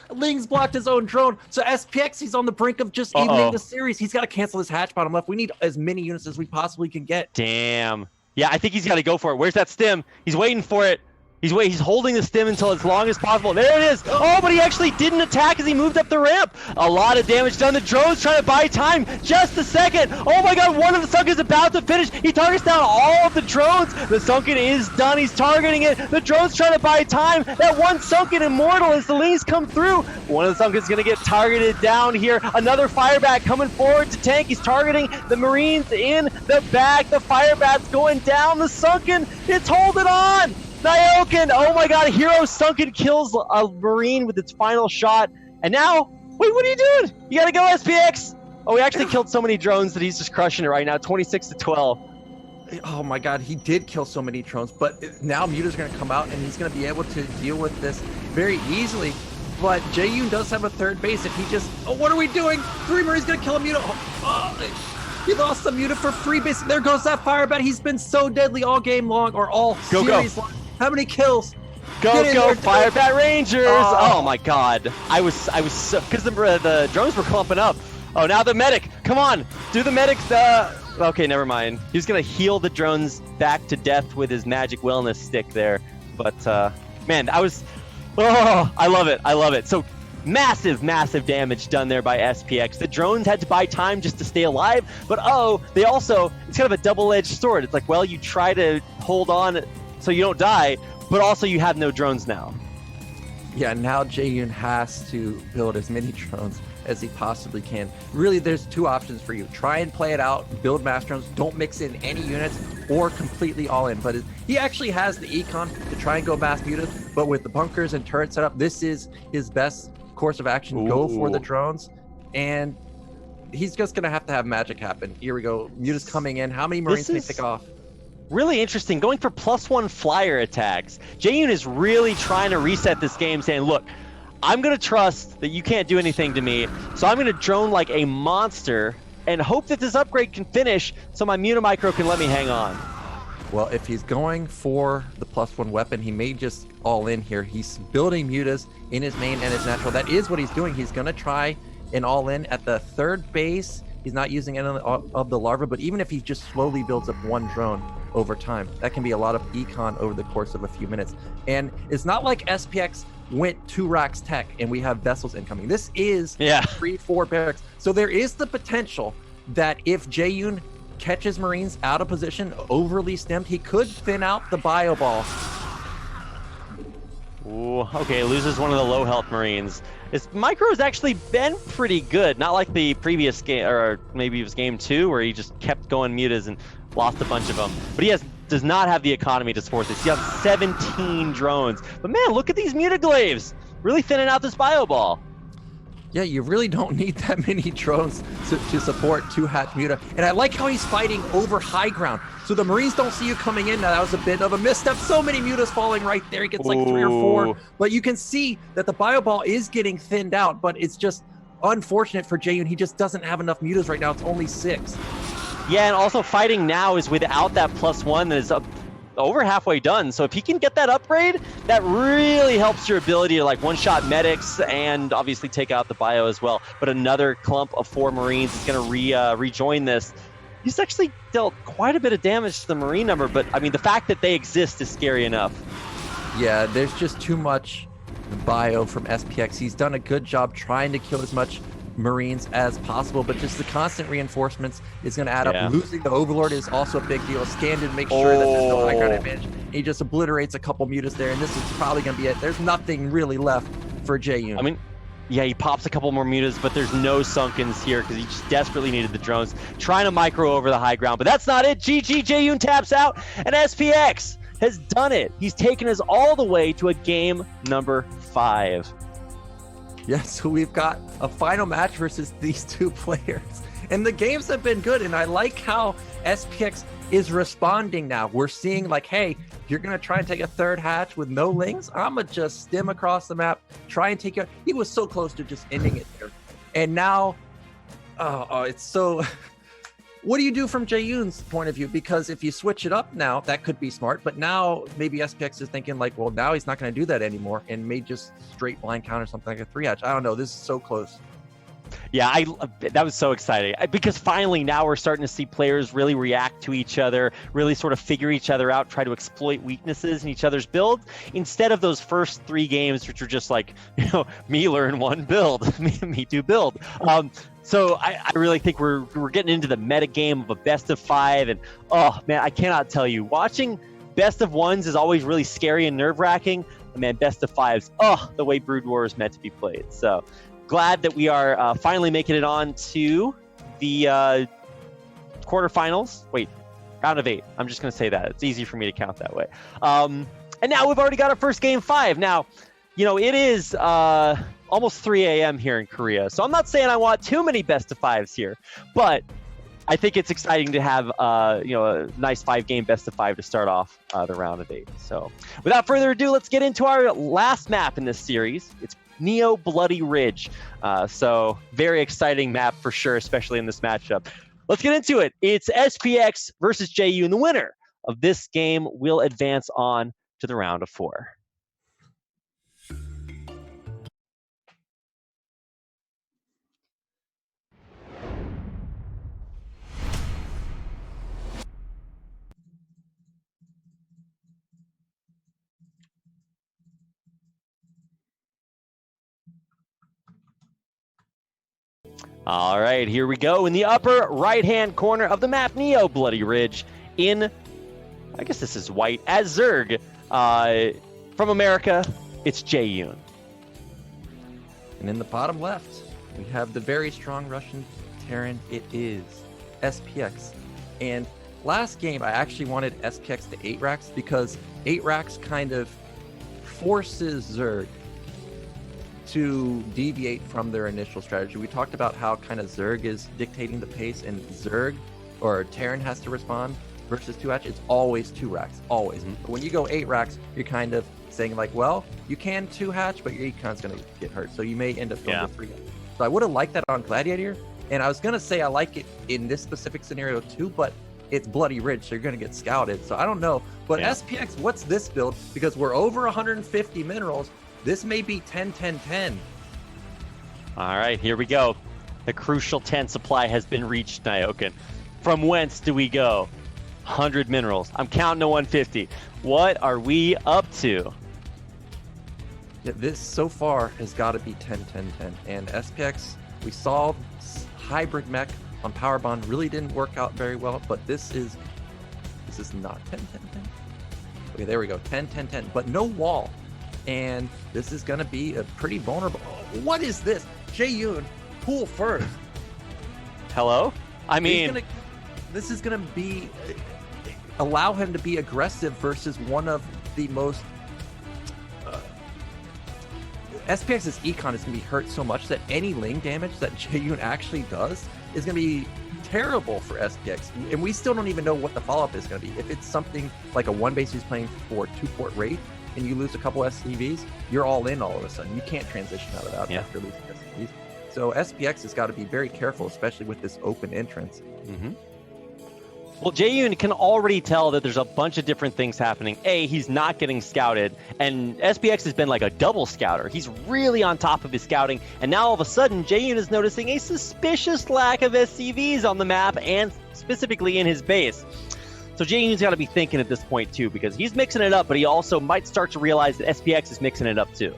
Ling's blocked his own drone. So SPX, he's on the brink of just evening the series. He's got to cancel his hatch bottom left. We need as many units as we possibly can get. Damn. Yeah, I think he's got to go for it. Where's that stim? He's waiting for it. He's holding the stim until as long as possible. There it is. Oh, but he actually didn't attack as he moved up the ramp. A lot of damage done. The drone's trying to buy time. Just a second. Oh my god, one of the Sunken is about to finish. He targets down all of the drones. The Sunken is done. He's targeting it. The drone's trying to buy time. That one Sunken immortal as the Lings come through. One of the Sunken's going to get targeted down here. Another Firebat coming forward to tank. He's targeting the Marines in the back. The Firebat's going down. The Sunken, it's holding on. Nyoken, oh my god, Hero Sunken kills a Marine with its final shot. And now, wait, what are you doing? You gotta go, SPX. Oh, he actually killed so many drones that he's just crushing it right now, 26-12. Oh my god, he did kill so many drones, but now Muta's gonna come out and he's gonna be able to deal with this very easily. But Jaeyun does have a third base. If he just, what are we doing? 3 Marines gonna kill a Muta. He lost the Muta for free base. There goes that Firebat. He's been so deadly all game long, or all series long. How many kills? Go, Firebat Rangers! Oh my god. I was so, because the drones were clumping up. Oh, now the medic. Come on, do the medic's, okay, never mind. He's gonna heal the drones back to death with his magic wellness stick there. But, man, I love it. So, massive damage done there by SPX. The drones had to buy time just to stay alive, but they also, it's kind of a double-edged sword. It's like, well, you try to hold on so you don't die, but also you have no drones now. Yeah, now Jaeyun has to build as many drones as he possibly can. Really, there's 2 options for you. Try and play it out, build mass drones, don't mix in any units, or completely all in. But he actually has the econ to try and go mass mutas, but with the bunkers and turret setup, this is his best course of action. Ooh. Go for the drones, and he's just going to have magic happen. Here we go. Muta's coming in. How many Marines can he pick off? Really interesting, going for +1 flyer attacks. Jaeyun is really trying to reset this game, saying, look, I'm going to trust that you can't do anything to me, so I'm going to drone like a monster and hope that this upgrade can finish so my Muta Micro can let me hang on. Well, if he's going for the +1 weapon, he may just all in here. He's building Mutas in his main and his natural. That is what he's doing. He's going to try an all in at the 3rd base. He's not using any of the larva, but even if he just slowly builds up 1 drone over time, that can be a lot of econ over the course of a few minutes. And it's not like SPX went 2 racks tech and we have vessels incoming. This is 3-4 barracks. So there is the potential that if Jaeyun catches Marines out of position, overly stemmed, he could thin out the bio ball. Ooh, okay, loses one of the low health Marines. His micro has actually been pretty good, not like the previous game, or maybe it was game 2 where he just kept going mutas and lost a bunch of them. But he does not have the economy to support this. He has 17 drones. But man, look at these mutaglaves, really thinning out this bio ball. Yeah, you really don't need that many drones to support 2 hatch Muta. And I like how he's fighting over high ground. So the Marines don't see you coming in. Now, that was a bit of a misstep. So many Mutas falling right there. He gets like 3 or 4. But you can see that the bio ball is getting thinned out. But it's just unfortunate for Jaeyun. He just doesn't have enough Mutas right now. It's only 6. Yeah, and also fighting now is without that +1 that is over halfway done. So if he can get that upgrade, that really helps your ability to like one-shot medics and obviously take out the bio as well. But another clump of 4 Marines is going to rejoin this. He's actually dealt quite a bit of damage to the Marine number, but I mean, the fact that they exist is scary enough. Yeah, there's just too much bio from SPX. He's done a good job trying to kill as much Marines as possible, but just the constant reinforcements is going to add up. Losing the Overlord is also a big deal. Scan to make sure that there's no high ground advantage. He just obliterates a couple mutas there, and this is probably going to be it. There's nothing really left for Jaeyun. I mean, yeah, he pops a couple more mutas, but there's no Sunkens here because he just desperately needed the drones. Trying to micro over the high ground, but that's not it. GG, Jaeyun taps out, and SPX has done it. He's taken us all the way to a game number 5. Yeah, so we've got a final match versus these 2 players. And the games have been good, and I like how SPX is responding now. We're seeing like, hey, you're going to try and take a 3rd hatch with no lings? I'm going to just stim across the map, try and take it. He was so close to just ending it there. And now, it's so... What do you do from Jaeyun's point of view? Because if you switch it up now, that could be smart. But now maybe SPX is thinking like, well, now he's not going to do that anymore and may just straight blind counter something like a 3-hatch. I don't know. This is so close. Yeah, that was so exciting because finally now we're starting to see players really react to each other, really sort of figure each other out, try to exploit weaknesses in each other's builds instead of those first 3 games, which were just like, me learn one build, me do build. So I really think we're getting into the meta game of a best of 5, and oh man, I cannot tell you, watching best of 1s is always really scary and nerve-wracking. Man, best of 5s, the way Brood War is meant to be played. So glad that we are finally making it on to the quarterfinals. Wait, round of 8. I'm just going to say that. It's easy for me to count that way. And now we've already got our first game 5. Now, it is almost 3 a.m. here in Korea. So I'm not saying I want too many best of 5s here, but I think it's exciting to have a nice 5-game best of 5 to start off the round of 8. So without further ado, let's get into our last map in this series. It's Neo Bloody Ridge. So very exciting map for sure, especially in this matchup. Let's get into it. It's SPX versus Jaeyun. The winner of this game will advance on to the round of 4. All right, here we go. In the upper right-hand corner of the map, Neo Bloody Ridge, in, I guess this is white, as Zerg. From America, it's Jaeyun. And in the bottom left, we have the very strong Russian Terran. It is SPX. And last game, I actually wanted SPX to 8 racks because 8 racks kind of forces Zerg to deviate from their initial strategy. We talked about how kind of Zerg is dictating the pace, and Zerg or Terran has to respond versus 2-hatch. It's always 2 racks, always. But when you go 8 racks, you're kind of saying like, well, you can 2-hatch, but your econ's going to get hurt, so you may end up going to 3-hatch. So I would have liked that on Gladiator, and I was going to say I like it in this specific scenario too, but it's Bloody Ridge, so you're going to get scouted. So I don't know. But SPX, what's this build? Because we're over 150 minerals. This may be 10-10-10. All right, here we go. The crucial 10 supply has been reached, Nyoken. From whence do we go? 100 minerals. I'm counting to 150. What are we up to? Yeah, this so far has got to be 10-10-10. And SPX, we saw hybrid mech on Power Bond really didn't work out very well, but this is not 10-10-10. Okay, there we go, 10-10-10, but no wall. And this is going to be a pretty vulnerable. What is this? Jaeyun, pool first. Hello? I mean, this is going to be allow him to be aggressive versus one of the most. SPX's econ is going to be hurt so much that any ling damage that Jaeyun actually does is going to be terrible for SPX. And we still don't even know what the follow-up is going to be. If it's something like a 1-base who's playing for 2-port raid, and you lose a couple SCVs, you're all in all of a sudden. You can't transition out of that after losing SCVs. So SPX has got to be very careful, especially with this open entrance. Well, Jaeyun can already tell that there's a bunch of different things happening. A, he's not getting scouted, and SPX has been like a double scouter. He's really on top of his scouting, and now all of a sudden, Jaeyun is noticing a suspicious lack of SCVs on the map, and specifically in his base. So Jaeyun's got to be thinking at this point, too, because he's mixing it up, but he also might start to realize that SPX is mixing it up, too.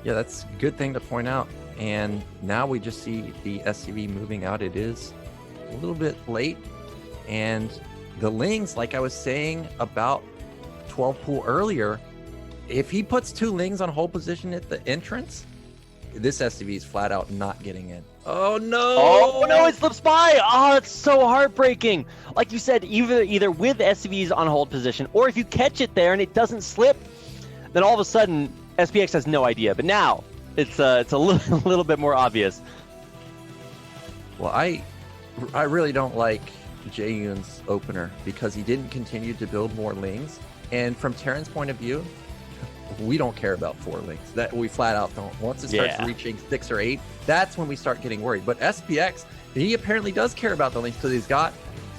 Yeah, that's a good thing to point out. And now we just see the SCV moving out. It is a little bit late. And the Lings, like I was saying about 12 pool earlier, if he puts 2 Lings on hold position at the entrance, this SCV is flat out not getting in. Oh no! Oh no, it slips by! Oh, it's so heartbreaking. Like you said, either with SCVs on hold position, or if you catch it there and it doesn't slip, then all of a sudden SPX has no idea. But now it's a little bit more obvious. Well, I really don't like Jaeyun's opener because he didn't continue to build more Lings. And from Terran's point of view, we don't care about 4 Lings. That we flat out don't. Once it starts reaching 6 or 8, that's when we start getting worried. But SPX, he apparently does care about the Lings because he's got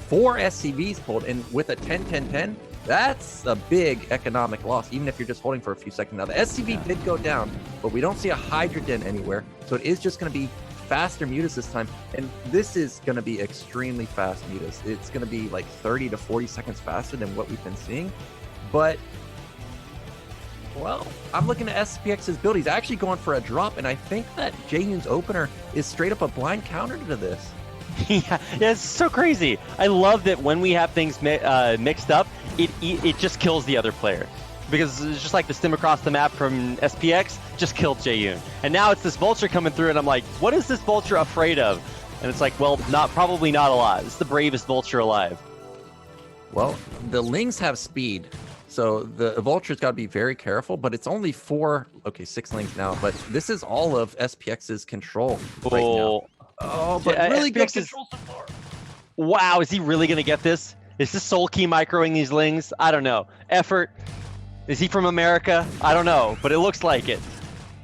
4 SCVs pulled, and with a 10-10-10, that's a big economic loss, even if you're just holding for a few seconds. Now, the SCV did go down, but we don't see a Hydra Den anywhere, so it is just going to be faster mutas this time, and this is going to be extremely fast mutas. It's going to be like 30 to 40 seconds faster than what we've been seeing, but well, I'm looking at SPX's build. He's actually going for a drop, and I think that Jaeyun's opener is straight up a blind counter to this. Yeah, it's so crazy. I love that when we have things mixed up, it just kills the other player. Because it's just like the stim across the map from SPX just killed Jaeyun. And now it's this Vulture coming through, and I'm like, what is this Vulture afraid of? And it's like, well, probably not a lot. It's the bravest Vulture alive. Well, the Lings have speed, so the Vulture's got to be very careful, but it's only 6 Lings now, but this is all of SPX's control right now. Oh, but really good control so far. Wow, is he really going to get this? Is this Soul Key microing these Lings? I don't know. Effort. Is he from America? I don't know, but it looks like it.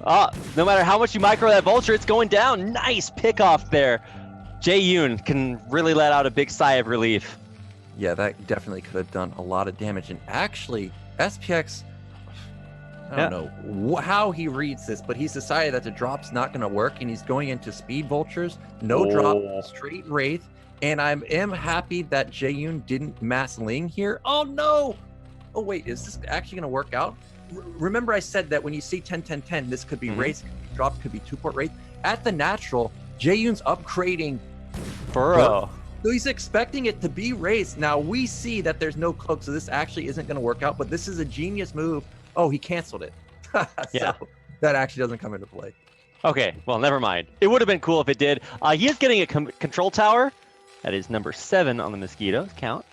No matter how much you micro that Vulture, it's going down. Nice pick off there. Jaeyun can really let out a big sigh of relief. Yeah, that definitely could have done a lot of damage. And actually, SPX, I don't know how he reads this, but he's decided that the drop's not going to work, and he's going into speed Vultures, no drop, straight Wraith. And I am happy that Jaeyun didn't mass Ling here. Oh, no! Oh, wait, is this actually going to work out? Remember I said that when you see 10-10-10, this could be Wraith, drop could be 2-port Wraith. At the natural, Jaeyun's upgrading Burrow. So he's expecting it to be Wraith. Now, we see that there's no cloak, so this actually isn't going to work out, but this is a genius move. Oh, he canceled it. So that actually doesn't come into play. Okay, well, never mind. It would have been cool if it did. He is getting a control tower. That is number 7 on the Mosquitoes count.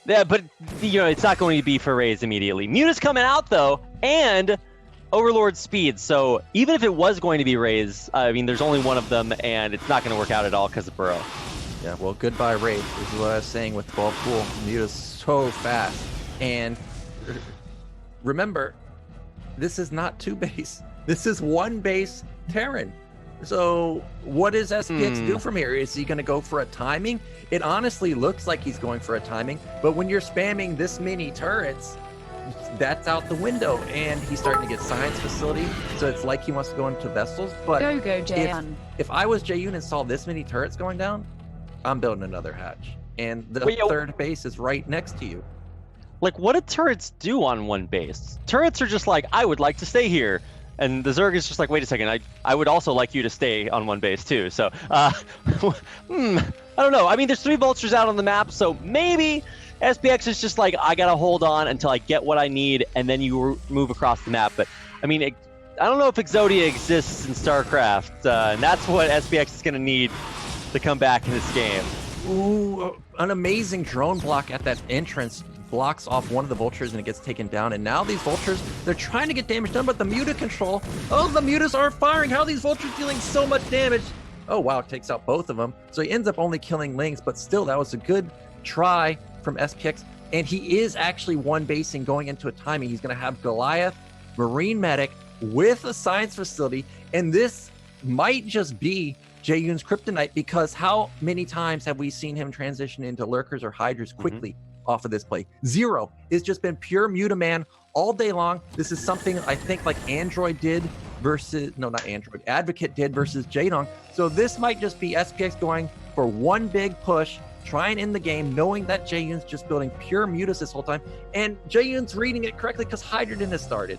Yeah, but it's not going to be for Raze immediately. Muta's coming out though, and Overlord speed. So even if it was going to be Raze, I mean, there's only one of them, and it's not going to work out at all because of Burrow. Yeah, well, goodbye Raze. This is what I was saying with 12 pool. Muta's so fast, and remember, this is not 2 base. This is 1 base Terran. So what does SPX do from here? Is he going to go for a timing? It honestly looks like he's going for a timing, but when you're spamming this many turrets, that's out the window, and he's starting to get science facility, so it's like he wants to go into vessels. But go Jaeyun. If I was Jaeyun and saw this many turrets going down, I'm building another hatch, and the third base is right next to you. Like, what do turrets do on 1 base? Turrets are just like, I would like to stay here. And the Zerg is just like, wait a second, I would also like you to stay on 1 base too. So, I don't know. I mean, there's 3 Vultures out on the map, so maybe SPX is just like, I gotta hold on until I get what I need, and then you move across the map. But, I mean, I don't know if Exodia exists in StarCraft, and that's what SPX is gonna need to come back in this game. Ooh, an amazing drone block at that entrance blocks off one of the Vultures, and it gets taken down. And now these Vultures, they're trying to get damage done, but the Muta control, the Mutas are firing. How are these Vultures dealing so much damage? Oh wow, it takes out both of them. So he ends up only killing Lings, but still, that was a good try from SPX. And he is actually 1 basing going into a timing. He's going to have Goliath, Marine Medic with a science facility, and this might just be Jaeyun's kryptonite, because how many times have we seen him transition into lurkers or hydras quickly off of this play? Zero. It's just been pure Mutaman all day long. This is something I think like Android did versus, no, not Android, Advocate did versus Jaeyun. So this might just be SPX going for one big push, try and end the game, knowing that Jaeyun's just building pure mutas this whole time. And Jaeyun's reading it correctly because Hydra didn't have started.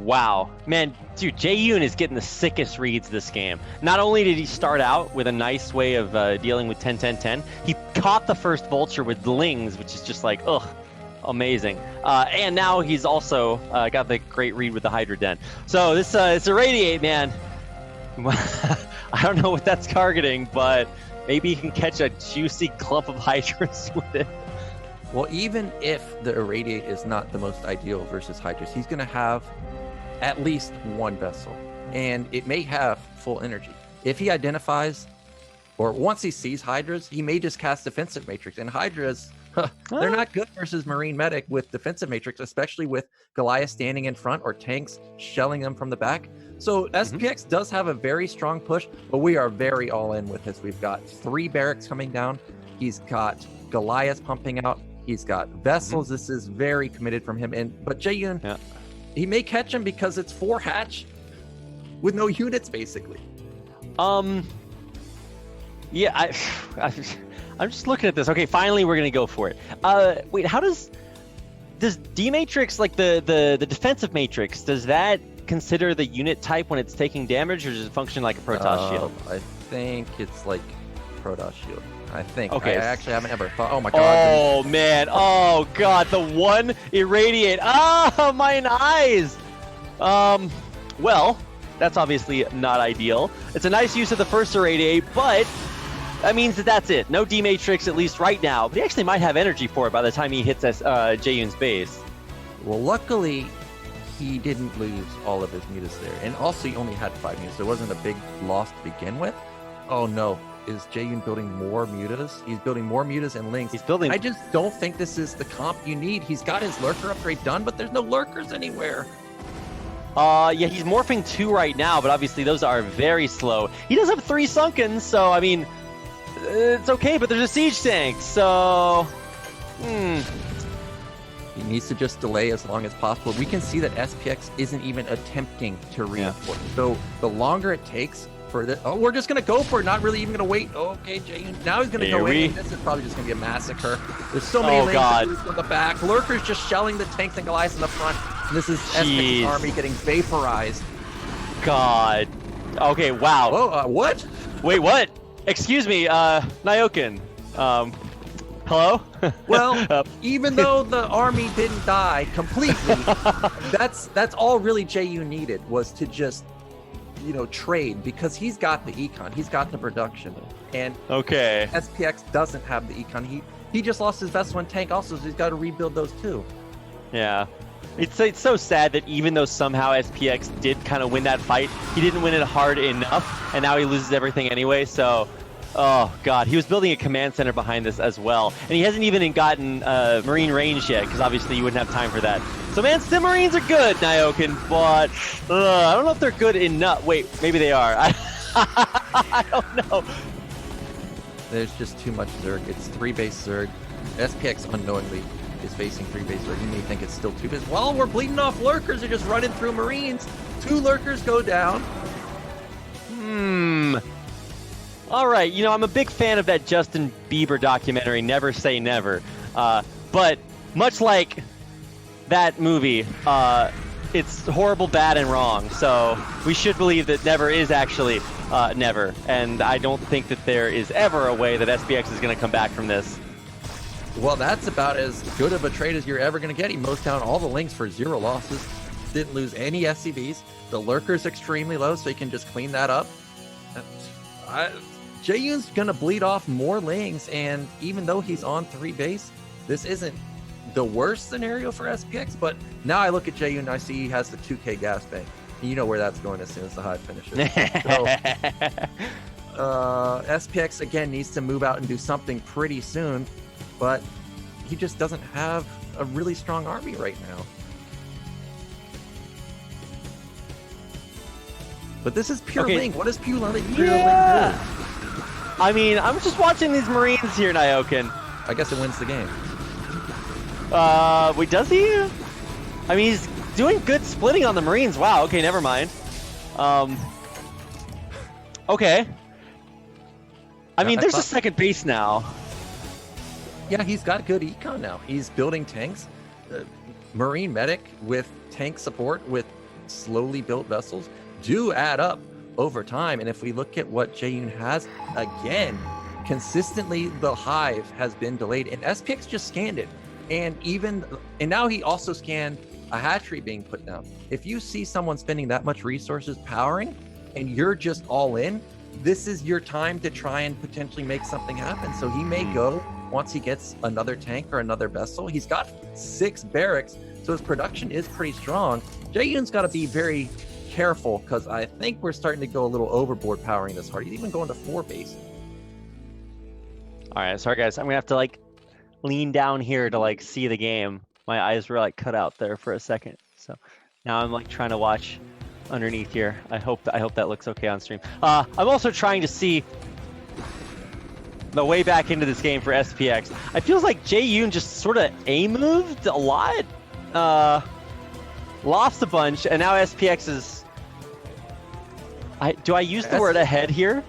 Wow, man, dude, Jaeyun is getting the sickest reads this game. Not only did he start out with a nice way of dealing with 10-10-10, he caught the first vulture with Lings, which is just like, ugh, amazing. And now he's also got the great read with the Hydra Den. So this it's Irradiate, man. I don't know what that's targeting, but maybe he can catch a juicy clump of Hydras with it. Well, even if the Irradiate is not the most ideal versus Hydras, he's going to have at least one vessel, and it may have full energy. If he identifies, or once he sees Hydras, he may just cast Defensive Matrix. And Hydras, they're not good versus Marine Medic with Defensive Matrix, especially with Goliath standing in front or tanks shelling them from the back. So SPX does have a very strong push, but we are very all in with this. We've got 3 barracks coming down. He's got Goliath pumping out. He's got vessels. This is very committed from him. But Jaeyun, he may catch him because it's 4 hatch with no units, basically. Yeah, I'm just looking at this. Okay, finally we're gonna go for it. Wait, how does D Matrix, like the defensive matrix, does that consider the unit type when it's taking damage, or does it function like a Protoss shield? I think it's like Protoss shield. I think. Okay. I actually haven't ever thought. Oh my god. Oh man. Oh god. The one Irradiate. Oh, mine eyes. Well, that's obviously not ideal. It's a nice use of the first Irradiate, but that means that's it. No D Matrix, at least right now. But he actually might have energy for it by the time he hits Jaeyun's base. Well, luckily, he didn't lose all of his mutas there, and also he only had 5 mutas. There wasn't a big loss to begin with. Oh no. Is Jaeyun building more mutas? He's building more mutas and Lings. He's building. I just don't think this is the comp you need. He's got his lurker upgrade done, but there's no lurkers anywhere. Yeah, he's morphing 2 right now, but obviously those are very slow. He does have 3 sunken, so I mean, it's okay, but there's a siege tank, so He needs to just delay as long as possible. We can see that SPX isn't even attempting to reinforce. So the longer it takes for the, oh, we're just gonna go for it, not really even gonna wait. Okay, Jaeyun, now he's gonna go in. This is probably just gonna be a massacre. There's so many lanes from the back. Lurkers just shelling the tanks and Goliaths in the front. And this is SPX's army getting vaporized. God. Okay, wow. Whoa, what? Wait, what? Excuse me, Nyokin. Hello? Well, even though the army didn't die completely, that's all really Jaeyun needed, was to just, you know, trade, because he's got the econ, he's got the production, and SPX doesn't have the econ. He just lost his vessel and tank also, so he's got to rebuild those too. Yeah. It's so sad that even though somehow SPX did kind of win that fight, he didn't win it hard enough, and now he loses everything anyway. So, oh god, he was building a command center behind this as well, and he hasn't even gotten Marine range yet, because obviously you wouldn't have time for that. So man, Stim Marines are good, Nyokin, but I don't know if they're good enough. Wait, maybe they are. I don't know. There's just too much Zerg. It's 3 base Zerg. SPX unknowingly is facing 3 base Zerg. You may think it's still 2 base. Well, we're bleeding off lurkers. They're just running through Marines. 2 lurkers go down. All right, you know, I'm a big fan of that Justin Bieber documentary, Never Say Never. But much like that movie, it's horrible, bad, and wrong. So we should believe that never is actually never. And I don't think that there is ever a way that SPX is going to come back from this. Well, that's about as good of a trade as you're ever going to get. He mows down all the links for 0 losses. Didn't lose any SCVs. The lurker's extremely low, so he can just clean that up. Jaeyun's going to bleed off more lings, and even though he's on 3 base, this isn't the worst scenario for SPX, but now I look at Jaeyun and I see he has the 2k gas bank. And you know where that's going as soon as the hive finishes. So, SPX, again, needs to move out and do something pretty soon, but he just doesn't have a really strong army right now. But this is pure Okay. Link. What does pure Link Yeah. do? I mean, I'm just watching these Marines here, Nyokin. I guess it wins the game. Wait, does he? I mean, he's doing good splitting on the Marines. Wow, okay, never mind. Okay. I mean, there's a second base now. Yeah, he's got good econ now. He's building tanks. Marine medic with tank support with slowly built vessels do add up over time. And if we look at what Jaeyun has, again, consistently the hive has been delayed. And SPX just scanned it. And now he also scanned a hatchery being put down. If you see someone spending that much resources powering and you're just all in, this is your time to try and potentially make something happen. So he may go once he gets another tank or another vessel. He's got 6 barracks, so his production is pretty strong. Jaeyun's got to be very careful because I think we're starting to go a little overboard powering this hard. He's even going to 4 base. All right, sorry guys, I'm gonna have to like lean down here to like see the game. My eyes were like cut out there for a second, so now I'm like trying to watch underneath here. I hope that looks okay on stream. I'm also trying to see the way back into this game for SPX. I feels like Jaeyun just sort of A-moved a lot, lost a bunch, and now SPX is. Do I use the word ahead here?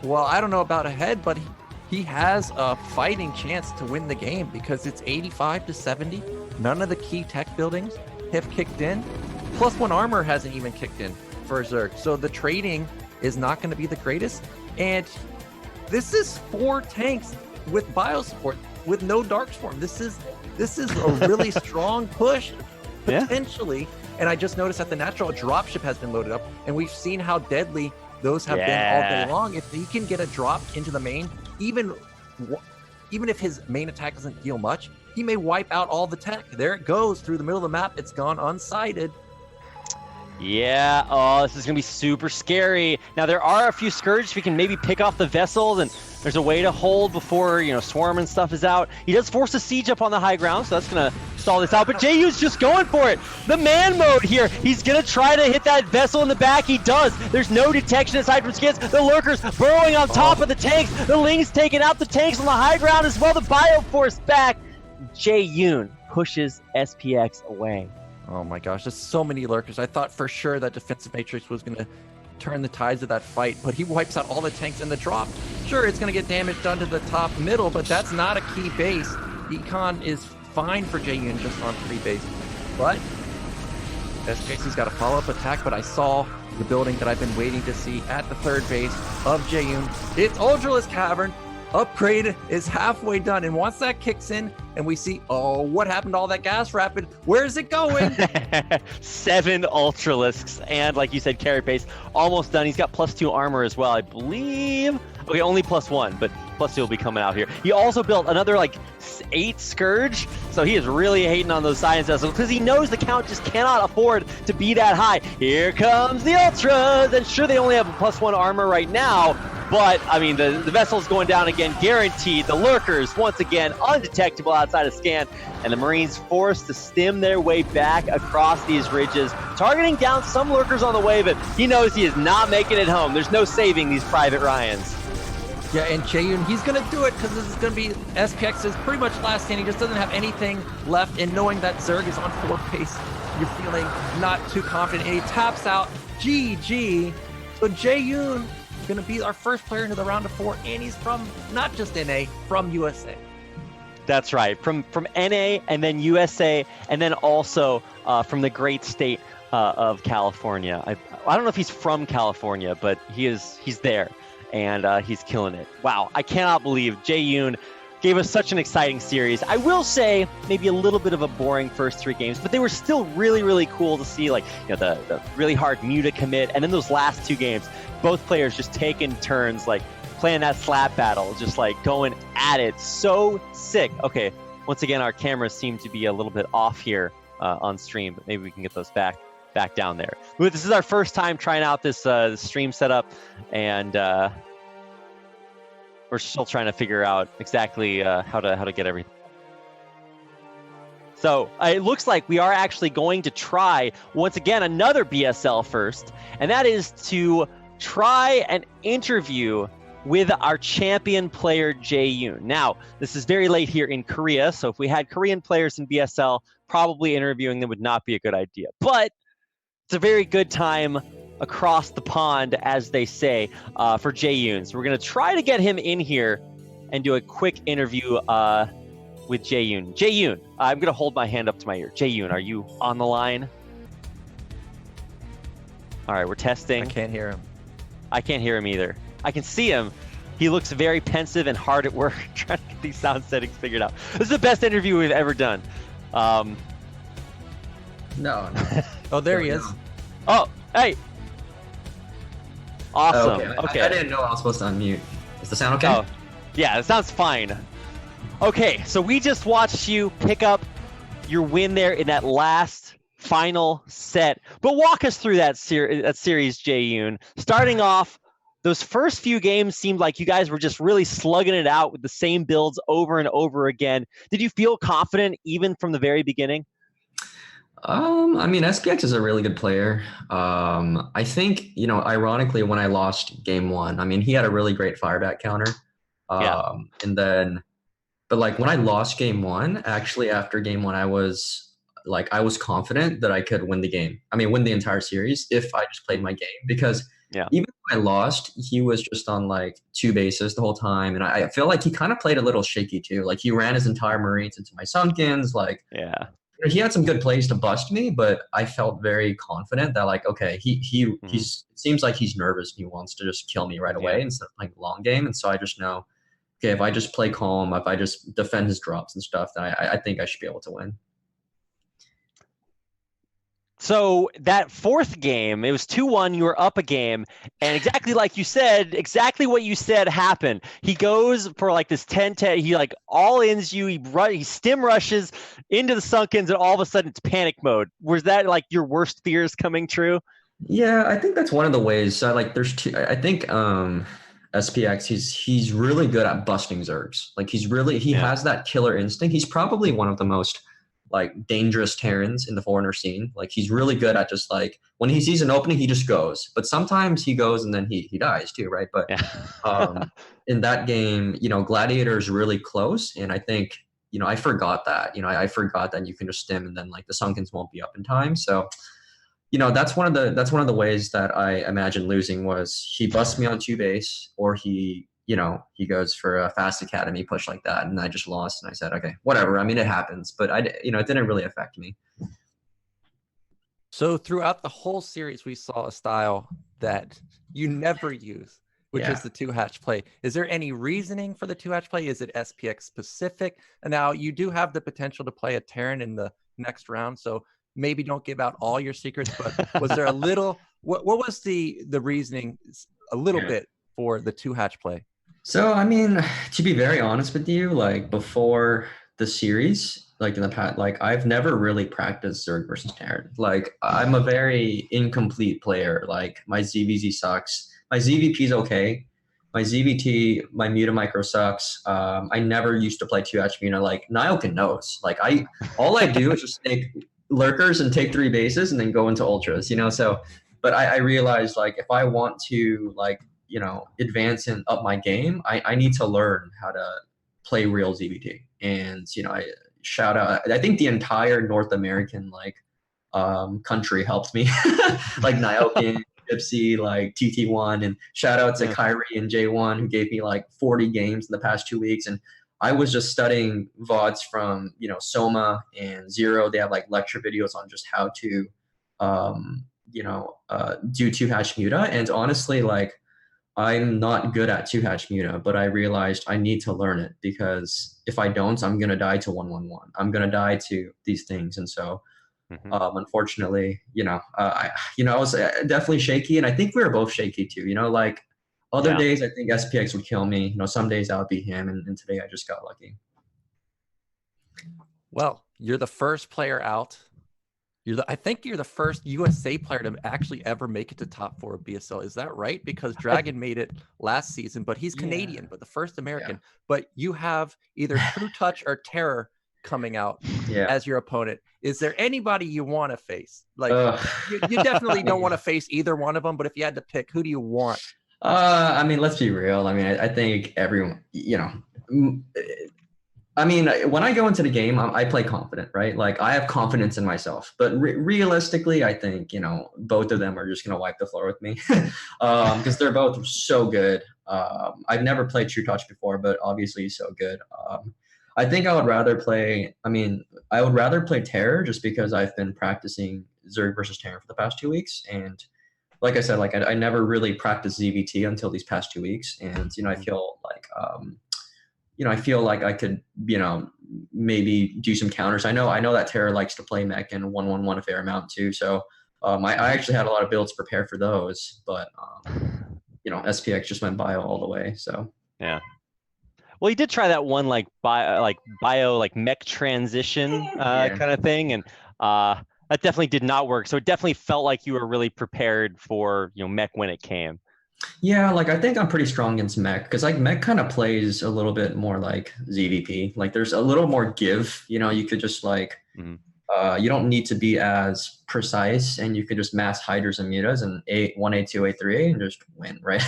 Well, I don't know about ahead, but he has a fighting chance to win the game because it's 85-70. None of the key tech buildings have kicked in. +1 armor hasn't even kicked in for Zerg. So the trading is not going to be the greatest. And this is 4 tanks with bio support with no Darkstorm. This is a really strong push potentially. Yeah. And I just noticed that the natural dropship has been loaded up, and we've seen how deadly those have been all day long. If he can get a drop into the main, even if his main attack doesn't deal much, he may wipe out all the tech. There it goes through the middle of the map. It's gone unsighted. Yeah, oh, this is going to be super scary. Now, there are a few Scourge. We can maybe pick off the vessels, and there's a way to hold before, Swarm and stuff is out. He does force a siege up on the high ground, so that's going to stall this out. But Jaeyun's just going for it. The man mode here. He's going to try to hit that vessel in the back. He does. There's no detection aside from skins. The Lurkers burrowing on top of the tanks. The Lings taking out the tanks on the high ground as well. The Bioforce back. Jaeyun pushes SPX away. Oh my gosh, there's so many Lurkers. I thought for sure that Defensive Matrix was going to turn the tides of that fight, but he wipes out all the tanks in the drop. Sure, it's going to get damage done to the top middle, but that's not a key base. Econ is fine for Jaeyun just on 3 base. But SJC's got a follow-up attack, but I saw the building that I've been waiting to see at the 3rd base of Jaeyun. It's Ultralisk Cavern. Upgrade is halfway done, and once that kicks in and we see, oh, what happened to all that gas rapid? Where is it going? 7 Ultralisks, and like you said, carry pace almost done. He's got +2 armor as well, I believe. Okay, only +1, but +2 will be coming out here. He also built another 8 Scourge, so he is really hating on those science vessels because he knows the count just cannot afford to be that high. Here comes the Ultras, and sure, they only have a +1 armor right now, but I mean the vessel's going down again, guaranteed. The Lurkers once again undetectable outside of scan, and the Marines forced to stem their way back across these ridges, targeting down some Lurkers on the way, but he knows he is not making it home. There's no saving these Private Ryans. Yeah, and Jaeyun, he's going to do it because this is going to be SPX's pretty much last stand. He just doesn't have anything left, and knowing that Zerg is on 4 pace, you're feeling not too confident, and he taps out GG. So Jaeyun is going to be our first player into the round of 4, and he's from not just NA, from USA. That's right, from NA and then USA, and then also from the great state of California. I don't know if he's from California, but he's there. And he's killing it. Wow, I cannot believe Jaeyun gave us such an exciting series. I will say maybe a little bit of a boring first 3 games, but they were still really, really cool to see, the really hard Muta commit, and then those last 2 games, both players just taking turns, playing that slap battle, just going at it. So sick. Okay, once again, our cameras seem to be a little bit off here on stream, but maybe we can get those back down there. This is our first time trying out this stream setup, and we're still trying to figure out exactly how to get everything. So it looks like we are actually going to try, once again, another BSL first, and that is to try an interview with our champion player, Jaeyun. Now, this is very late here in Korea, so if we had Korean players in BSL, probably interviewing them would not be a good idea. But it's a very good time across the pond, as they say, for Jaeyun. So we're going to try to get him in here and do a quick interview with Jaeyun. Jaeyun, I'm going to hold my hand up to my ear. Jaeyun, are you on the line? All right, we're testing. I can't hear him. I can't hear him either. I can see him. He looks very pensive and hard at work trying to get these sound settings figured out. This is the best interview we've ever done. No. Oh, there he is. Oh, hey. Awesome. Okay. I didn't know I was supposed to unmute. Is the sound okay? Oh, yeah, it sounds fine. Okay, so we just watched you pick up your win there in that last final set. But walk us through that series, Jaeyun. Starting off, those first few games seemed like you guys were just really slugging it out with the same builds over and over again. Did you feel confident even from the very beginning? I mean, SPX is a really good player. I think, ironically, when I lost game one, I mean, he had a really great fireback counter. And then, but like when I lost game one, actually after game one, I was confident that I could win the game. I mean, win the entire series if I just played my game, because even when I lost, he was just on like 2 bases the whole time. And I feel like he kind of played a little shaky too. Like he ran his entire Marines into my Sunkens. He had some good plays to bust me, but I felt very confident that like, okay, he seems like he's nervous. He wants to just kill me right away instead of playing the long game. And so I just know, okay, if I just play calm, if I just defend his drops and stuff, then I think I should be able to win. So that fourth game, it was 2-1, you were up a game, and exactly like you said, exactly what you said happened. He goes for like this 10-10, he like all-ins you, he stim rushes into the Sunkens, and all of a sudden it's panic mode. Was that like your worst fears coming true? Yeah, I think that's one of the ways. So like there's two, I think SPX, he's really good at busting Zergs. Like he has that killer instinct. He's probably one of the most like dangerous Terrans in the foreigner scene. Like he's really good at just like when he sees an opening, he just goes. But sometimes he goes and then he dies too, right? But in that game, Gladiator is really close, and I think I forgot that. I forgot that you can just stim and then like the Sunkens won't be up in time. So that's one of the ways that I imagine losing was he busts me on 2 base, or he goes for a fast academy push like that, and I just lost, and I said, okay, whatever. I mean, it happens, but it didn't really affect me. So throughout the whole series, we saw a style that you never use, which is the 2-hatch play. Is there any reasoning for the 2-hatch play? Is it SPX specific? And now you do have the potential to play a Terran in the next round, so maybe don't give out all your secrets, but was there a little, what was the reasoning a little bit for the 2-hatch play? So, I mean, to be very honest with you, like before the series, like in the past, like I've never really practiced Zerg versus Terran. Like I'm a very incomplete player. Like my ZVZ sucks. My ZVP is okay. My ZVT, my Muta micro sucks. I never used to play 2-hatch Muta. Like Nyoken knows. Like all I do is just take lurkers and take 3 bases and then go into ultras, So, but I realized like if I want to like advance and up my game, I need to learn how to play real ZVT. And, I shout out, I think the entire North American, country helped me, like Nyoken, Gypsy, like TT1, and shout out to Kyrie and J1, who gave me like 40 games in the past 2 weeks. And I was just studying VODs from, Soma and Zero. They have like lecture videos on just how to, do 2-hatch Muta. And honestly, like, I'm not good at 2-hatch Muta, but I realized I need to learn it, because if I don't, I'm going to die to 1-1-1. I'm going to die to these things. And so, unfortunately, I was definitely shaky, and I think we were both shaky too, like other days, I think SPX would kill me. Some days I would beat him, and today I just got lucky. Well, you're the first player out. I think you're the first USA player to actually ever make it to top 4 of BSL. Is that right? Because Dragon made it last season, but he's Canadian, but the first American. But you have either True Touch or Terror coming out Yeah. as your opponent. Is there anybody you want to face? Like, Ugh. you definitely don't want to face either one of them, but if you had to pick, who do you want? I mean, let's be real. I mean, I think everyone, I mean, when I go into the game, I play confident, right? Like, I have confidence in myself. But realistically, I think, both of them are just going to wipe the floor with me because they're both so good. I've never played True Touch before, but obviously he's so good. I think I would rather play Terror just because I've been practicing Zerg versus Terror for the past 2 weeks. And like I said, like I never really practiced ZVT until these past 2 weeks. And, I feel like I could, maybe do some counters. I know that Terra likes to play mech and 1-1-1 a fair amount too. So I actually had a lot of builds prepared for those, but SPX just went bio all the way. So yeah. Well, you did try that one bio mech transition kind of thing, and that definitely did not work. So it definitely felt like you were really prepared for mech when it came. Yeah, like I think I'm pretty strong against mech because like mech kind of plays a little bit more like ZVP. Like there's a little more give. You could just like you don't need to be as precise, and you could just mass hydras and mutas and 1A, 2A, 3A and just win, right?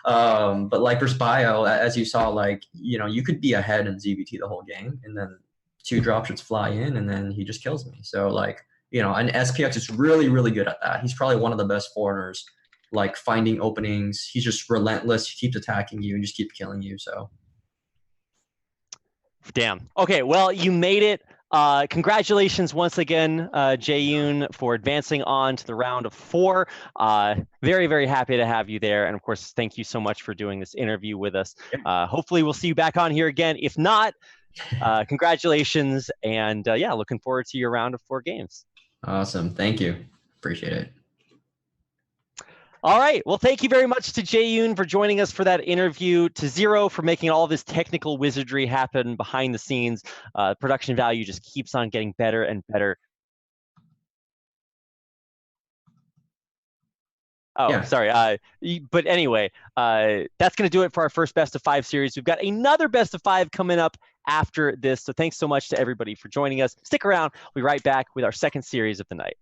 But like versus bio, as you saw, like you could be ahead in ZVT the whole game, and then 2 dropships fly in, and then he just kills me. So like and SPX is really really good at that. He's probably one of the best foreigners. Like finding openings. He's just relentless. He keeps attacking you and just keep killing you. So damn. Okay, well, you made it. Congratulations once again, Jaeyun, for advancing on to the round of 4. Very, very happy to have you there. And of course, thank you so much for doing this interview with us. Hopefully we'll see you back on here again. If not, congratulations. And yeah, looking forward to your round of 4 games. Awesome. Thank you. Appreciate it. All right. Well, thank you very much to Jaeyun for joining us for that interview, to Zero for making all this technical wizardry happen behind the scenes. Production value just keeps on getting better and better. Oh, yeah. Sorry. But anyway, that's going to do it for our first Best of 5 series. We've got another Best of 5 coming up after this. So thanks so much to everybody for joining us. Stick around. We'll be right back with our second series of the night.